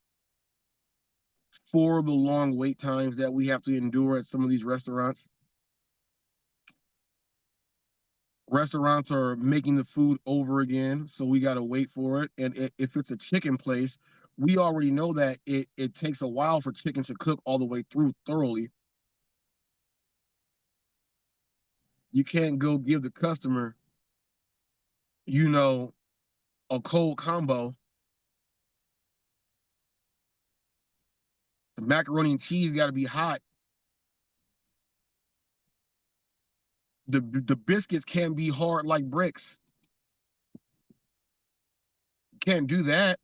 for the long wait times that we have to endure at some of these restaurants. Restaurants are making the food over again, so we got to wait for it. And if it's a chicken place, we already know that it takes a while for chicken to cook all the way through thoroughly. You can't go give the customer, you know, a cold combo. The macaroni and cheese got to be hot. The biscuits can't be hard like bricks. Can't do that.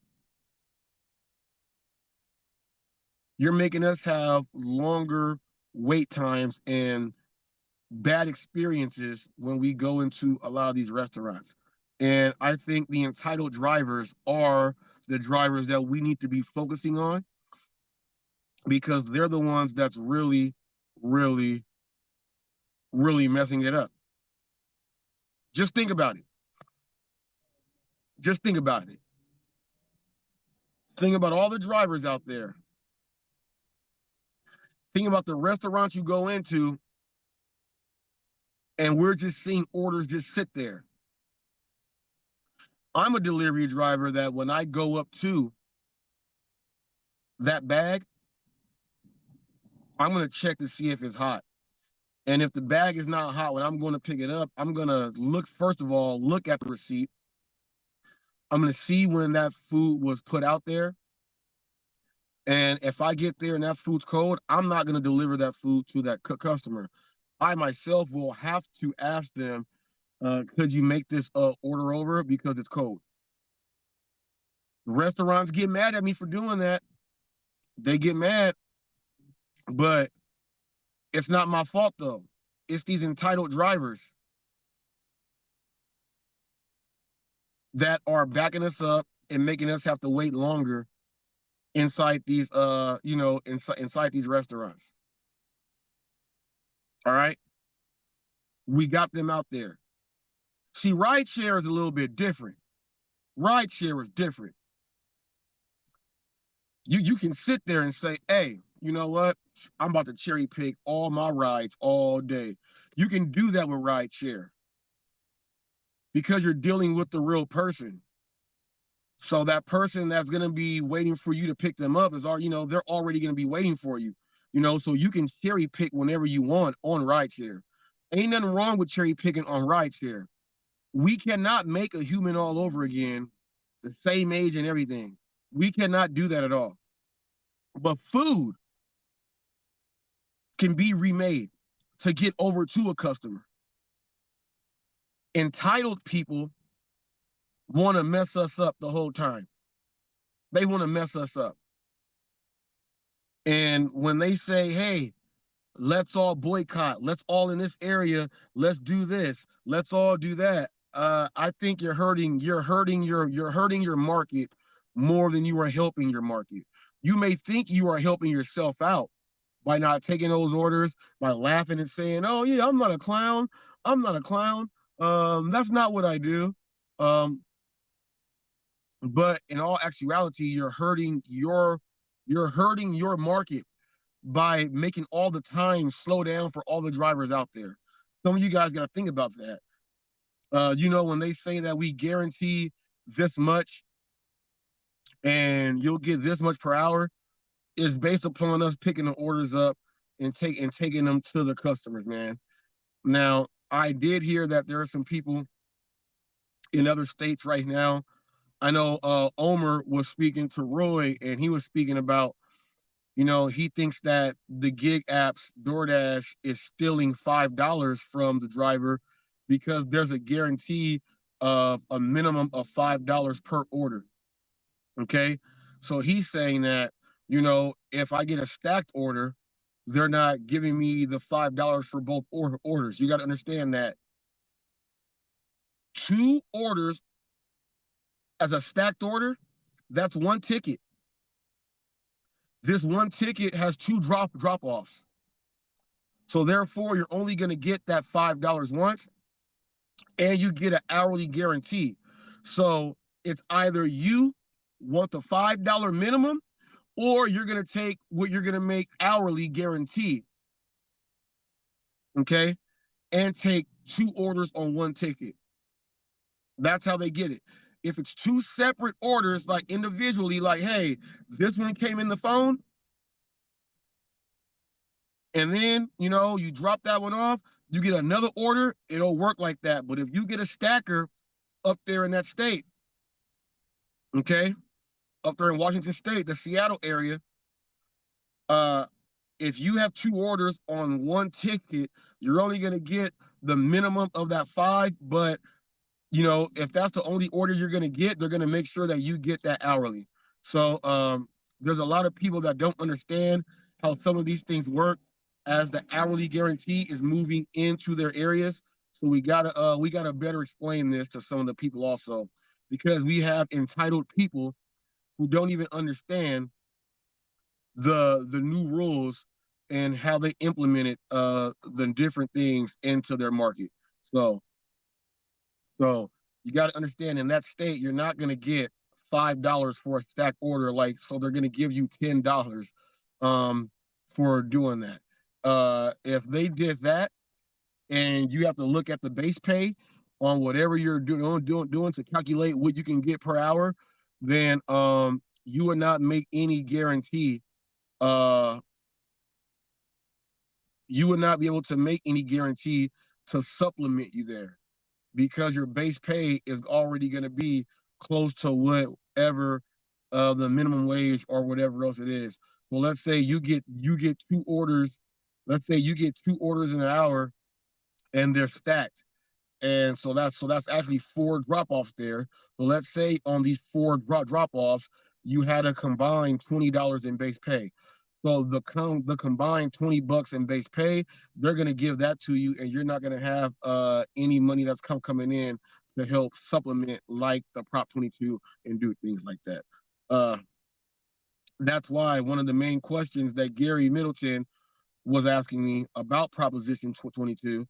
You're making us have longer wait times and bad experiences when we go into a lot of these restaurants. And I think the entitled drivers are the drivers that we need to be focusing on, because they're the ones that's really, really, really messing it up. Just think about it. Just think about it. Think about all the drivers out there. Think about the restaurants you go into, and we're just seeing orders just sit there. I'm a delivery driver that when I go up to that bag, I'm going to check to see if it's hot. And if the bag is not hot when I'm going to pick it up, I'm going to look, first of all, look at the receipt. I'm going to see when that food was put out there. And if I get there and that food's cold, I'm not going to deliver that food to that customer. I myself will have to ask them, could you make this order over because it's cold? Restaurants get mad at me for doing that. They get mad, but it's not my fault though. It's these entitled drivers that are backing us up and making us have to wait longer inside these inside these restaurants. All right, we got them out there. See, rideshare is a little bit different. Rideshare is different. You can sit there and say, hey, you know what, I'm about to cherry pick all my rides all day. You can do that with rideshare because you're dealing with the real person. So that person that's going to be waiting for you to pick them up is already, they're already going to be waiting for you, so you can cherry pick whenever you want on rideshare. Ain't nothing wrong with cherry picking on rideshare. We cannot make a human all over again, the same age and everything. We cannot do that at all. But food can be remade to get over to a customer. Entitled people want to mess us up the whole time. They want to mess us up. And when they say, hey, let's all boycott, let's all in this area, let's do this, let's all do that. I think you're hurting your market more than you are helping your market. You may think you are helping yourself out by not taking those orders, by laughing and saying, oh yeah, I'm not a clown. I'm not a clown. That's not what I do. But in all actuality, you're hurting your market by making all the time slow down for all the drivers out there. Some of you guys got to think about that. When they say that we guarantee this much and you'll get this much per hour, is based upon us picking the orders up and taking them to the customers, man. Now, I did hear that there are some people in other states right now. I know Omer was speaking to Roy, and he was speaking about, he thinks that the gig apps, DoorDash, is stealing $5 from the driver because there's a guarantee of a minimum of $5 per order. Okay. So he's saying that, if I get a stacked order, they're not giving me the $5 for both orders. You got to understand that 2 orders as a stacked order, that's 1 ticket. This 1 ticket has 2 drop-offs. So therefore, you're only going to get that $5 once, and you get an hourly guarantee. So it's either you want the $5 minimum, or you're going to take what you're going to make hourly guarantee. Okay? And take 2 orders on 1 ticket. That's how they get it. If it's 2 separate orders, like individually, like, hey, this one came in the phone, and then, you drop that one off, you get another order, it'll work like that. But if you get a stacker up there in that state, okay, up there in Washington State, the Seattle area, if you have 2 orders on 1 ticket, you're only going to get the minimum of that 5. But, if that's the only order you're going to get, they're going to make sure that you get that hourly. So there's a lot of people that don't understand how some of these things work, as the hourly guarantee is moving into their areas. So we gotta better explain this to some of the people also, because we have entitled people who don't even understand the new rules and how they implemented the different things into their market. So you got to understand, in that state, you're not going to get $5 for a stack order. So they're going to give you $10 for doing that. If they did that, and you have to look at the base pay on whatever you're doing to calculate what you can get per hour, then you would not make any guarantee. You would not be able to make any guarantee to supplement you there, because your base pay is already going to be close to whatever the minimum wage or whatever else it is. Well, let's say you get 2 orders. Let's say you get 2 orders in an hour, and they're stacked. And so that's actually 4 drop-offs there. So let's say on these 4 drop-offs, you had a combined $20 in base pay. So the combined $20 in base pay, they're going to give that to you, and you're not going to have any money that's coming in to help supplement, like the Prop 22, and do things like that. That's why one of the main questions that Gary Middleton was asking me about Proposition 22,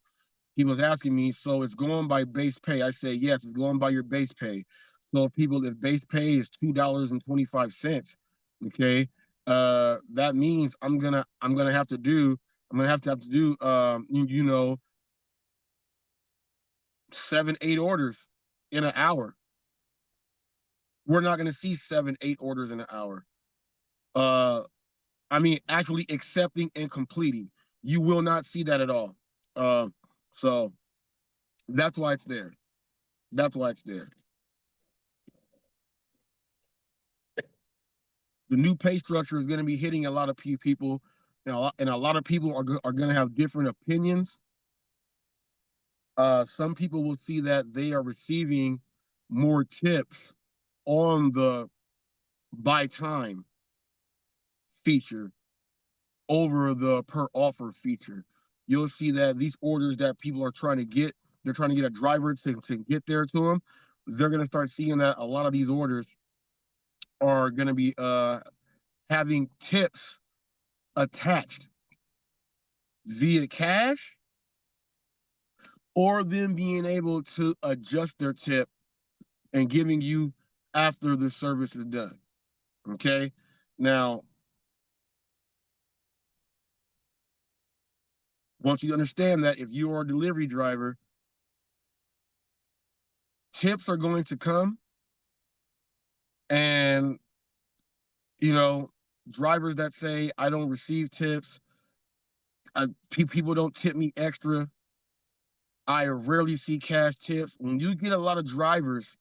he was asking me, so it's going by base pay? I say, yes, it's going by your base pay. So if base pay is $2.25, okay, that means I'm gonna have to do 7-8 orders in an hour. We're not gonna see 7-8 orders in an hour. Actually accepting and completing. You will not see that at all. So that's why it's there. That's why it's there. The new pay structure is going to be hitting a lot of people, and a lot of people are going to have different opinions. Some people will see that they are receiving more tips on the by time feature over the per offer feature. You'll see that these orders that people are trying to get, they're trying to get a driver to get there to them. They're going to start seeing that a lot of these orders are going to be having tips attached via cash, or them being able to adjust their tip and giving you after the service is done. Okay. Now, once you understand that if you are a delivery driver, tips are going to come, and you know, drivers that say I don't receive tips, people don't tip me extra, I rarely see cash tips. When you get a lot of drivers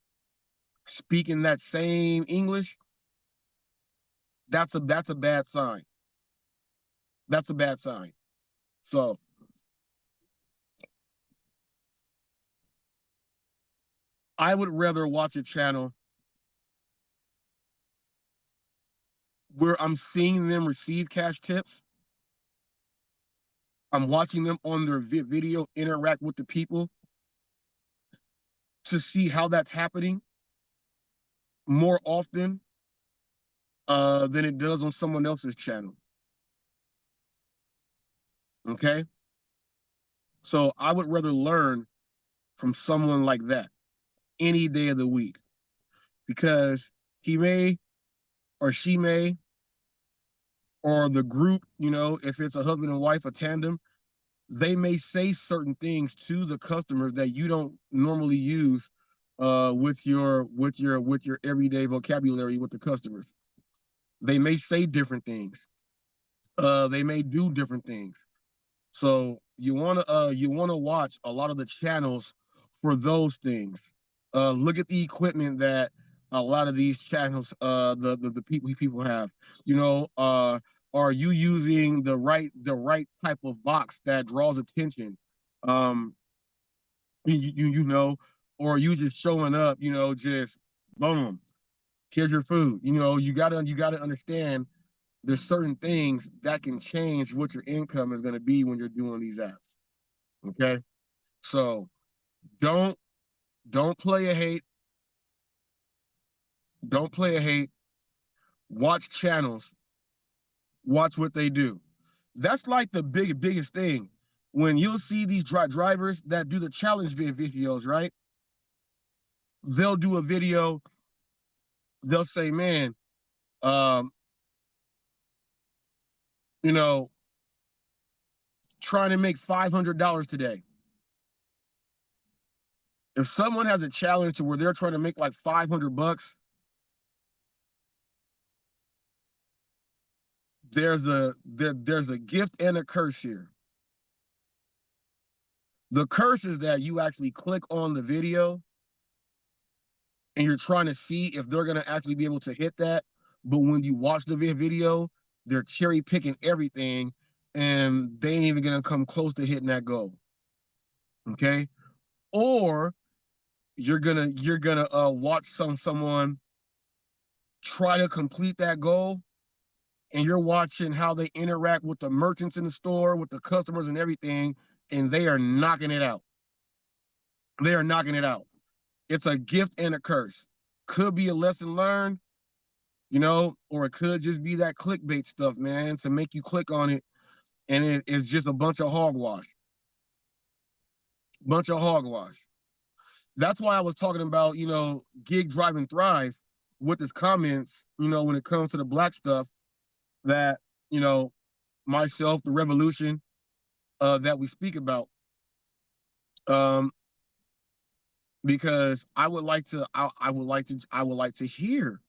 speaking that same English, that's a bad sign. That's a bad sign. So I would rather watch a channel where I'm seeing them receive cash tips. I'm watching them on their video interact with the people to see how that's happening more often than it does on someone else's channel. Okay? So I would rather learn from someone like that any day of the week, because he may or she may, or the group, you know, if it's a husband and wife, a tandem, they may say certain things to the customers that you don't normally use with your everyday vocabulary with the customers. They may say different things. They may do different things. So you wanna watch a lot of the channels for those things. Look at the equipment that a lot of these channels, the people have. You know, are you using the right type of box that draws attention? You know, or are you just showing up? You know, just boom, here's your food. You know, you gotta understand there's certain things that can change what your income is going to be when you're doing these apps. Okay, so don't play a hate. Don't play a hate. Watch channels. Watch what they do. That's like the biggest thing. When you'll see these drivers that do the challenge videos, right? They'll do a video. They'll say, "Man, um, you know, trying to make $500 today." If someone has a challenge to where they're trying to make like $500, there's a gift and a curse here. The curse is that you actually click on the video and you're trying to see if they're going to actually be able to hit that. But when you watch the video, they're cherry picking everything and they ain't even going to come close to hitting that goal. Okay? Or you're gonna watch someone try to complete that goal, and you're watching how they interact with the merchants in the store, with the customers and everything, and they are knocking it out. They are knocking it out. It's a gift and a curse. Could be a lesson learned, you know, or it could just be that clickbait stuff, man, to make you click on it, and it is just a bunch of hogwash. Bunch of hogwash. That's why I was talking about, you know, Gig, Drive, and Thrive with his comments, you know, when it comes to the black stuff, that, you know, myself, the revolution that we speak about. Because I would like to hear.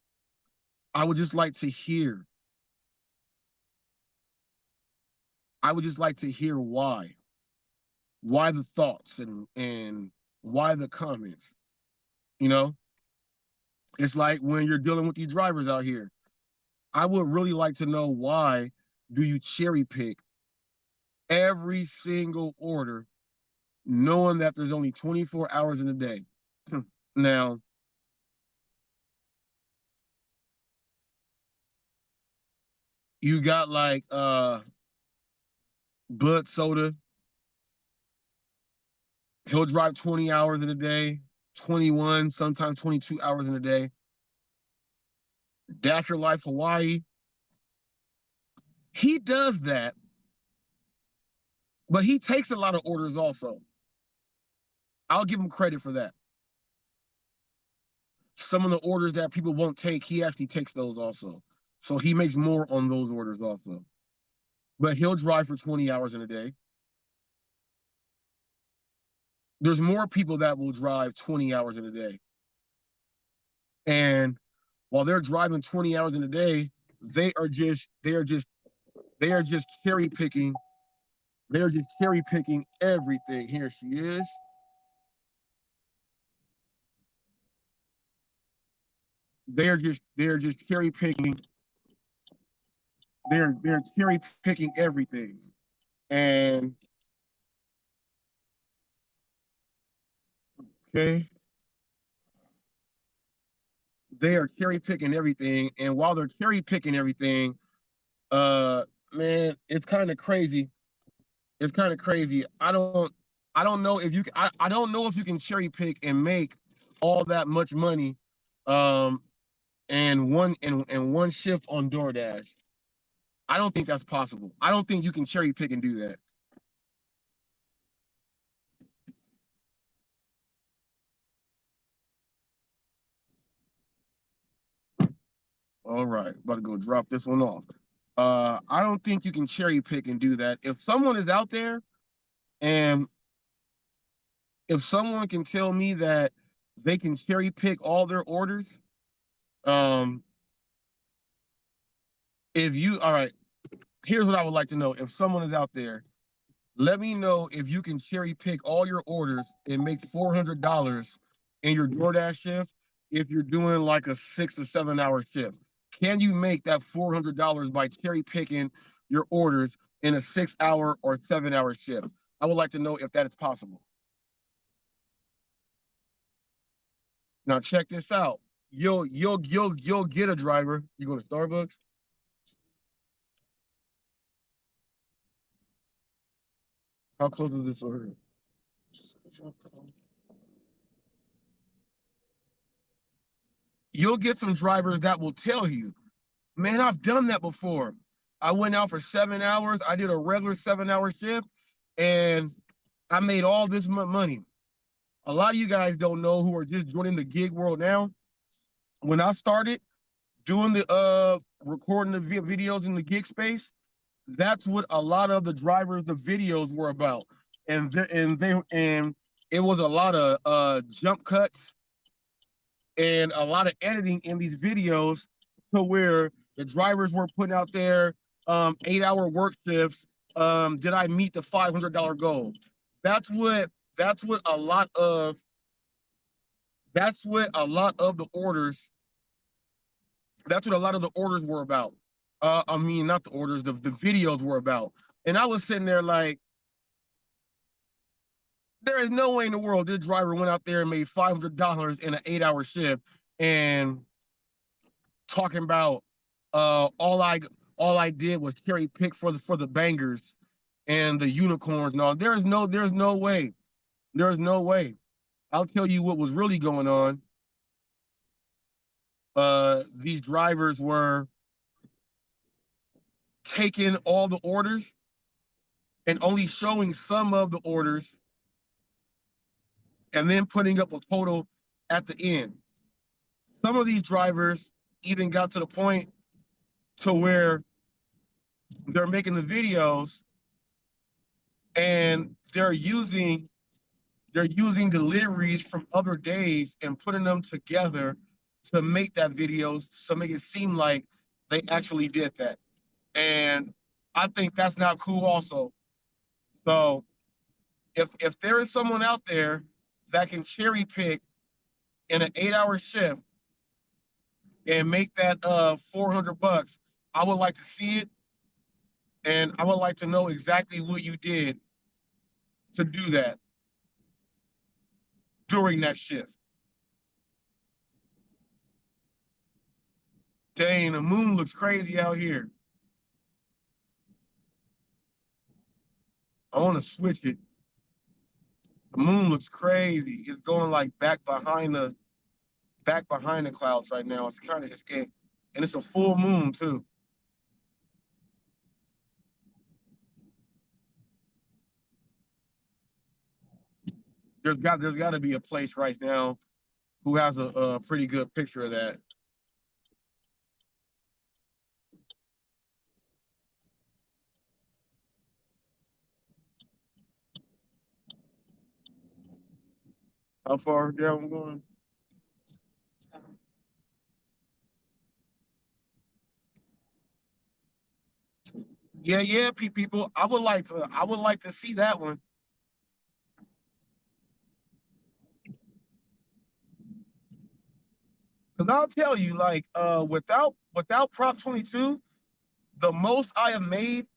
I would just like to hear. I would just like to hear why. Why the thoughts and why the comments. You know? It's like when you're dealing with these drivers out here. I would really like to know, why do you cherry pick every single order knowing that there's only 24 hours in a day? Now, You got like Bud Soda. He'll drive 20 hours in a day, 21, sometimes 22 hours in a day. Dash Your Life Hawaii. He does that, but he takes a lot of orders also. I'll give him credit for that. Some of the orders that people won't take, he actually takes those also. So he makes more on those orders also. But he'll drive for 20 hours in a day. There's more people that will drive 20 hours in a day. And while they're driving 20 hours in a day, they are just cherry picking. They're just cherry picking everything. Here she is. They're just cherry picking. They're cherry picking everything. And okay, they are cherry picking everything. And while they're cherry picking everything, man, it's kind of crazy. It's kind of crazy. I don't know if you I don't know if you can cherry pick and make all that much money and one shift on DoorDash. I don't think that's possible. I don't think you can cherry pick and do that. All right, about to go drop this one off. I don't think you can cherry pick and do that. If someone is out there and if someone can tell me that they can cherry pick all their orders, um, if you, all right, here's what I would like to know. If someone is out there, let me know if you can cherry pick all your orders and make $400 in your DoorDash shift if you're doing like a 6 to 7 hour shift. Can you make that $400 by cherry picking your orders in a 6 hour or 7 hour shift? I would like to know if that is possible. Now check this out. You'll get a driver. You go to Starbucks. How close is this order? You'll get some drivers that will tell you, man, I've done that before. I went out for 7 hours. I did a regular 7 hour shift and I made all this money. A lot of you guys don't know who are just joining the gig world now. When I started doing the recording the videos in the gig space, that's what a lot of the drivers, the videos were about. And it was a lot of jump cuts and a lot of editing in these videos to where the drivers were putting out their 8-hour work shifts. Did I meet the $500 goal? That's what a lot of the orders. That's what a lot of the orders were about. I mean, not the orders, the videos were about. And I was sitting there like, there is no way in the world this driver went out there and made $500 in an 8-hour shift and talking about all I did was cherry pick for the bangers and the unicorns and all. There's no way. There's no way. I'll tell you what was really going on. These drivers were taking all the orders and only showing some of the orders and then putting up a total at the end. Some of these drivers even got to the point to where they're making the videos and they're using deliveries from other days and putting them together to make that video, to make it seem like they actually did that. And I think that's not cool also. So if there is someone out there that can cherry pick in an 8-hour shift and make that $400, I would like to see it. And I would like to know exactly what you did to do that during that shift. Dang, the moon looks crazy out here. I want to switch it. The moon looks crazy. It's going like back behind the clouds right now. It's kind of and it's a full moon too. There's got to be a place right now who has a pretty good picture of that. How far down I'm going? Yeah, people. I would like to see that one. Because I'll tell you, like, without Prop 22, the most I have made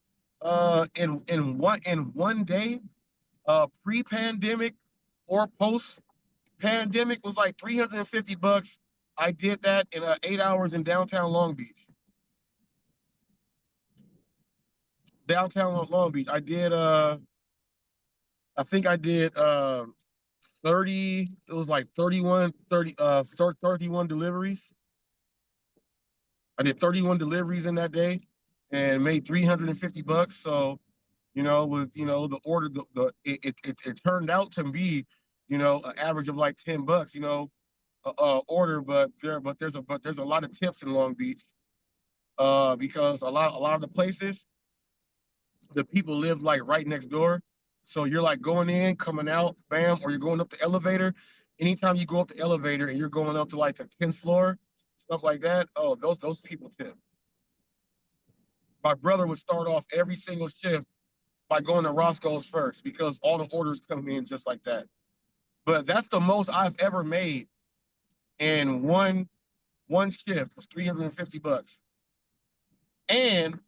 in one day, pre-pandemic or post-pandemic, was like $350. I did that in 8 hours in downtown Long Beach. Downtown Long Beach. I did I think I did 30, it was like 31 deliveries. I did 31 deliveries in that day and made $350. So, with the order, it turned out to be, an average of like $10, order, but there's a lot of tips in Long Beach, because a lot of the places, the people live like right next door. So you're like going in, coming out, bam, or you're going up the elevator. Anytime you go up the elevator and you're going up to like the 10th floor, stuff like that, oh, those people tip. My brother would start off every single shift by going to Roscoe's first because all the orders come in just like that. But that's the most I've ever made in one shift, was $350. And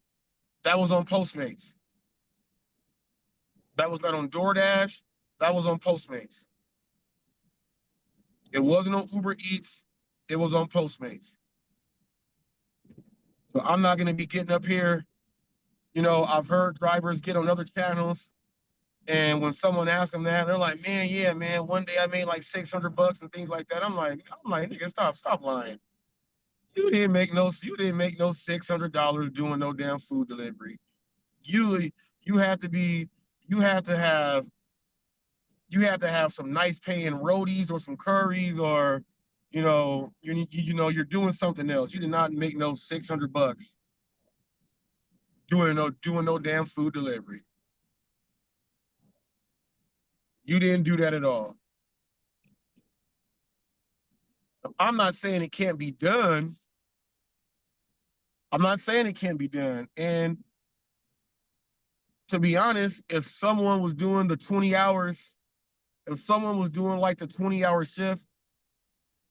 that was on Postmates. That was not on DoorDash. That was on Postmates. It wasn't on Uber Eats. It was on Postmates. So I'm not going to be getting up here. I've heard drivers get on other channels, and when someone asks them that, they're like, "Man, yeah, man, one day I made like $600 and things like that." I'm like, nigga, stop lying. You didn't make no $600 doing no damn food delivery. You you have to be you have to have some nice paying roadies or some curries, or you're doing something else. You did not make no $600 doing no damn food delivery. You didn't do that at all. I'm not saying it can't be done. I'm not saying it can't be done. And to be honest, if someone was doing the 20 hours, if someone was doing like the 20-hour shift,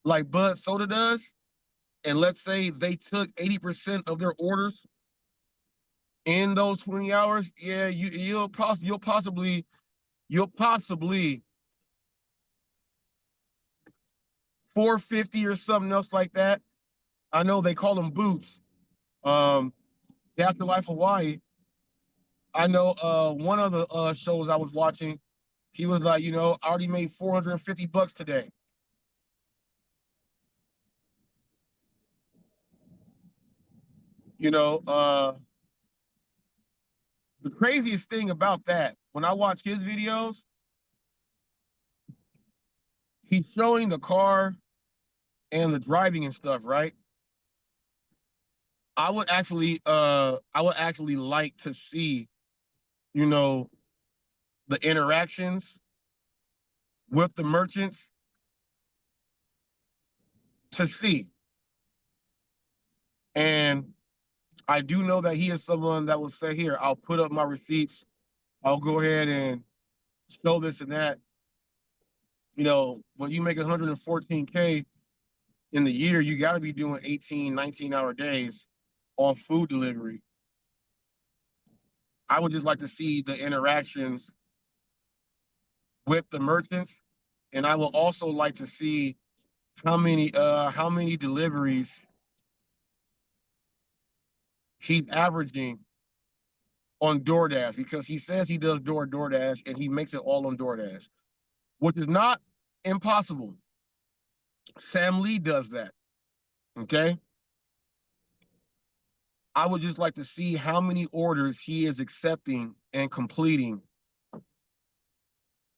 like Bud Soda does, and let's say they took 80% of their orders in those 20 hours, yeah, you'll possibly 450 or something else like that. I know they call them boots. The Afterlife Hawaii. I know one of the shows I was watching, he was like, I already made $450 today. The craziest thing about that, when I watch his videos, he's showing the car and the driving and stuff, right? I would actually like to see, the interactions with the merchants, to see. And I do know that he is someone that will say, here, I'll put up my receipts. I'll go ahead and show this and that. When you make 114K in the year, you got to be doing 18, 19-hour days on food delivery. I would just like to see the interactions with the merchants, and I will also like to see how many deliveries he's averaging on DoorDash because he says he does DoorDash and he makes it all on DoorDash, which is not impossible. Sam Lee does that. Okay. I would just like to see how many orders he is accepting and completing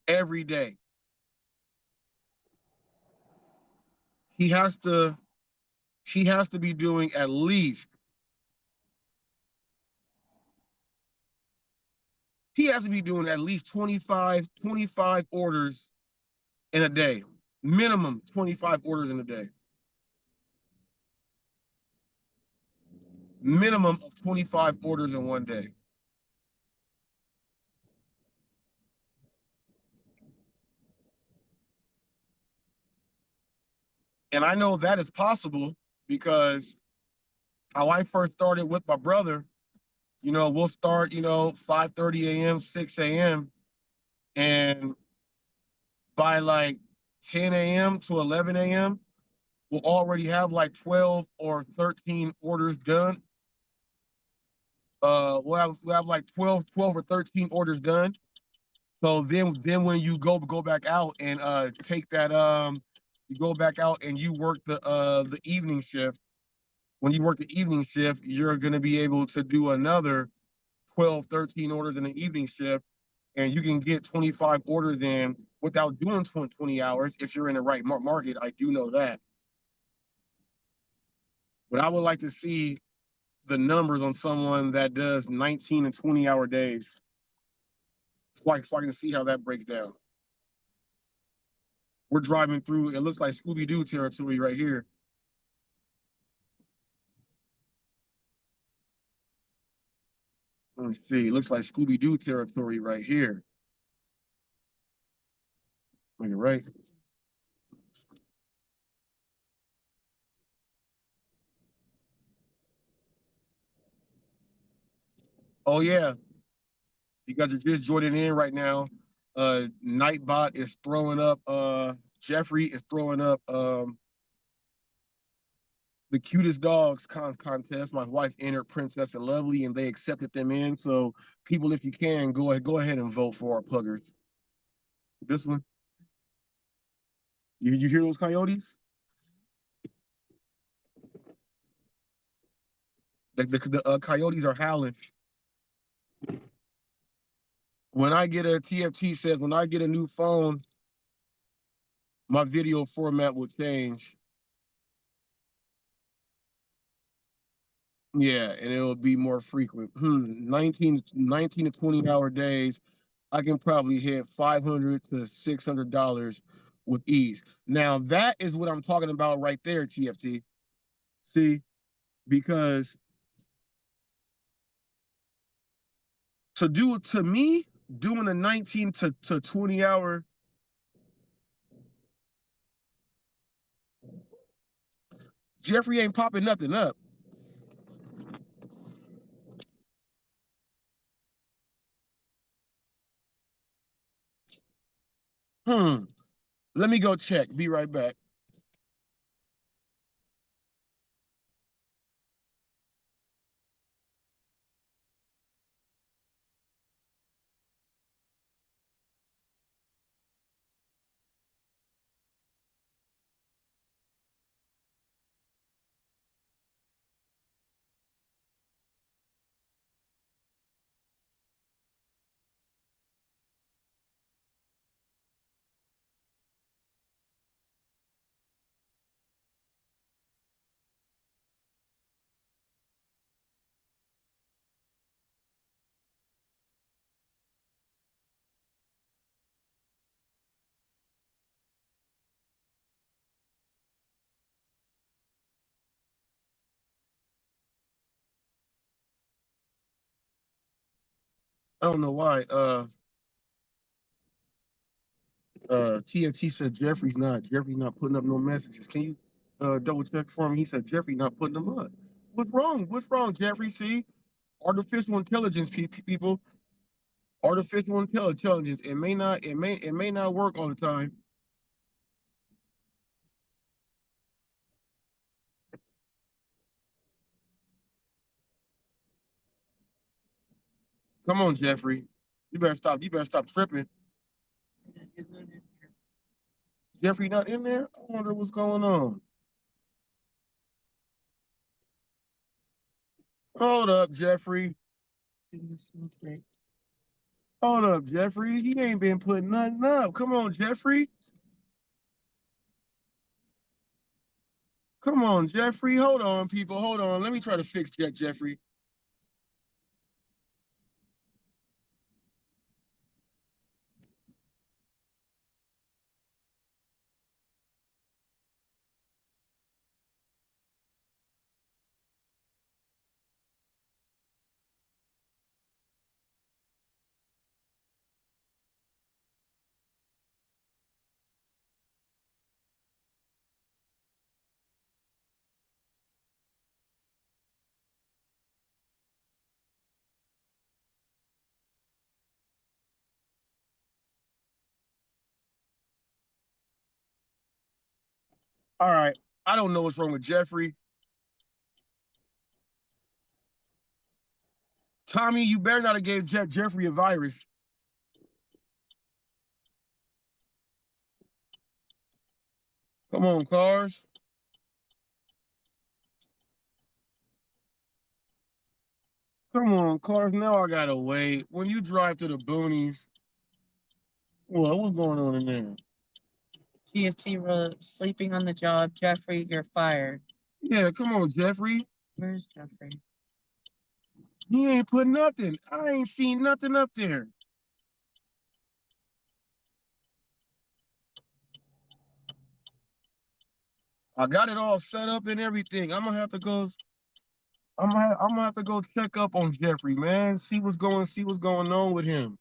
every day. He has to be doing at least, he has to be doing at least 25 orders in a day. Minimum 25 orders in a day. Minimum of 25 orders in one day. And I know that is possible because how I first started with my brother, you know, we'll start, you know, 5:30 a.m., 6 a.m. And by like 10 a.m. to 11 a.m., we'll already have like 12 or 13 orders done. We'll have like 12 or 13 orders done. So then when you go back out and take that you go back out and you work the evening shift. When you work the evening shift, you're going to be able to do another 12, 13 orders in the evening shift, and you can get 25 orders in without doing 20 hours if you're in the right market. I do know that. But I would like to see the numbers on someone that does 19 and 20-hour days. So I can see how that breaks down. We're driving through, it looks like Scooby-Doo territory right here. Let me see, it looks like Scooby-Doo territory right here. Are you right? Oh yeah, you guys are just joining in right now. Nightbot is throwing up, Jeffrey is throwing up the cutest dogs contest. My wife entered Princess and Lovely, and they accepted them in. So people, if you can, go ahead and vote for our puggers. This one, you hear those coyotes? The coyotes are howling. When I get a TFT says when I get a new phone, my video format will change. Yeah, and it'll be more frequent. 19 to 20-hour days, I can probably hit $500 to $600 with ease. Now that is what I'm talking about right there, TFT. See, because to me, doing a 19 to 20-hour, Jeffrey ain't popping nothing up. Let me go check. Be right back. I don't know why. TFT said Jeffrey's not putting up no messages. Can you double check for me? He said Jeffrey not putting them up. What's wrong? What's wrong, Jeffrey? See, artificial intelligence, people. Artificial intelligence. It may not work all the time. Come on, Jeffrey. You better stop. You better stop tripping. Jeffrey not in there? I wonder what's going on. Hold up, Jeffrey. Hold up, Jeffrey. He ain't been putting nothing up. Come on, Jeffrey. Come on, Jeffrey. Hold on, people. Hold on. Let me try to fix Jeffrey. All right. I don't know what's wrong with Jeffrey. Tommy, you better not have gave Jeffrey a virus. Come on, cars. Come on, cars. Now I gotta wait. When you drive to the boonies, what's going on in there? TFT wrote, sleeping on the job. Jeffrey, you're fired. Yeah, come on, Jeffrey. Where's Jeffrey? He ain't put nothing. I ain't seen nothing up there. I got it all set up and everything. I'm gonna have to go. I'm gonna have to go check up on Jeffrey, man. See what's going on with him.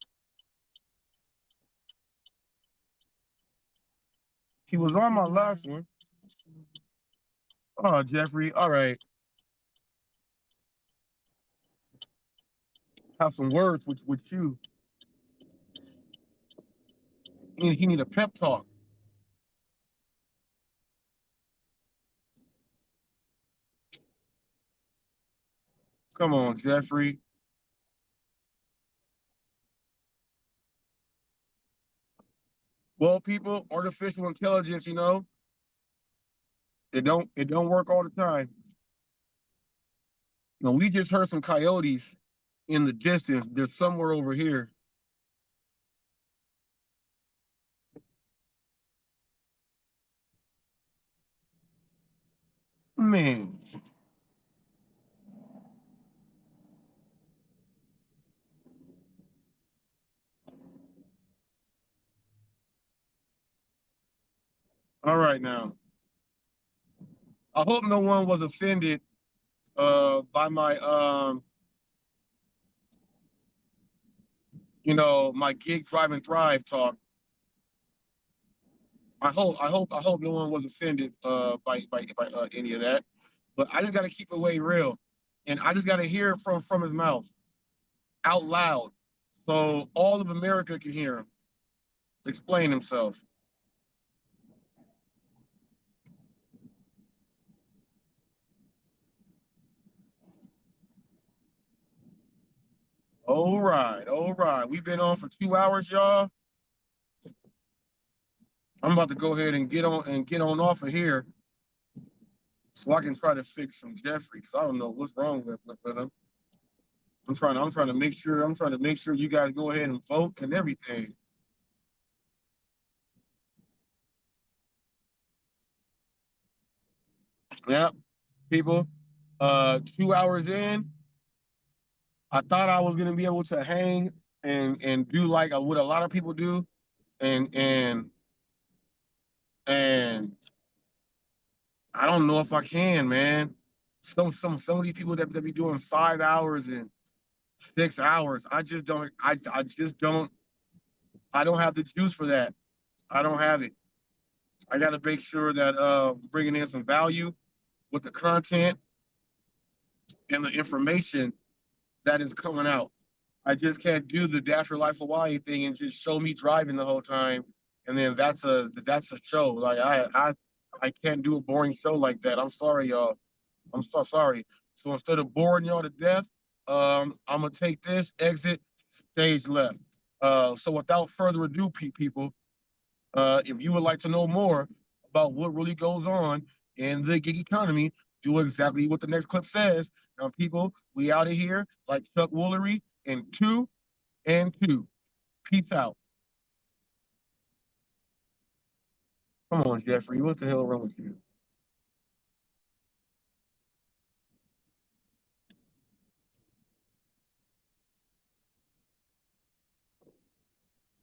He was on my last one. Oh, Jeffrey. All right. Have some words with you. He need a pep talk. Come on, Jeffrey. Well, people, artificial intelligence, it don't work all the time. No, we just heard some coyotes in the distance. They're somewhere over here. Man. All right now. I hope no one was offended by my my gig drive and thrive talk. I hope no one was offended by any of that. But I just gotta keep it way real. And I just gotta hear it from his mouth out loud. So all of America can hear him explain himself. All right, all right. We've been on for 2 hours, y'all. I'm about to go ahead and get on off of here so I can try to fix some Jeffrey because I don't know what's wrong with him. I'm trying to make sure you guys go ahead and vote and everything. Yeah, people. 2 hours in, I thought I was gonna be able to hang and do like what a lot of people do, and and and I don't know if I can, man. Some of these people that be doing 5 hours and 6 hours, I just don't. I just don't. I don't have the juice for that. I don't have it. I got to make sure that bringing in some value with the content and the information that is coming out. I just can't do the Dash Your Life Hawaii thing and just show me driving the whole time, and then that's a show. Like I can't do a boring show like that. I'm sorry, y'all. I'm so sorry. So instead of boring y'all to death, I'm gonna take this, exit, stage left. So without further ado, people, if you would like to know more about what really goes on in the gig economy, do exactly what the next clip says. Now, people, we out of here like Chuck Woolery in 2 and 2. Peace out. Come on, Jeffrey. What the hell wrong with you?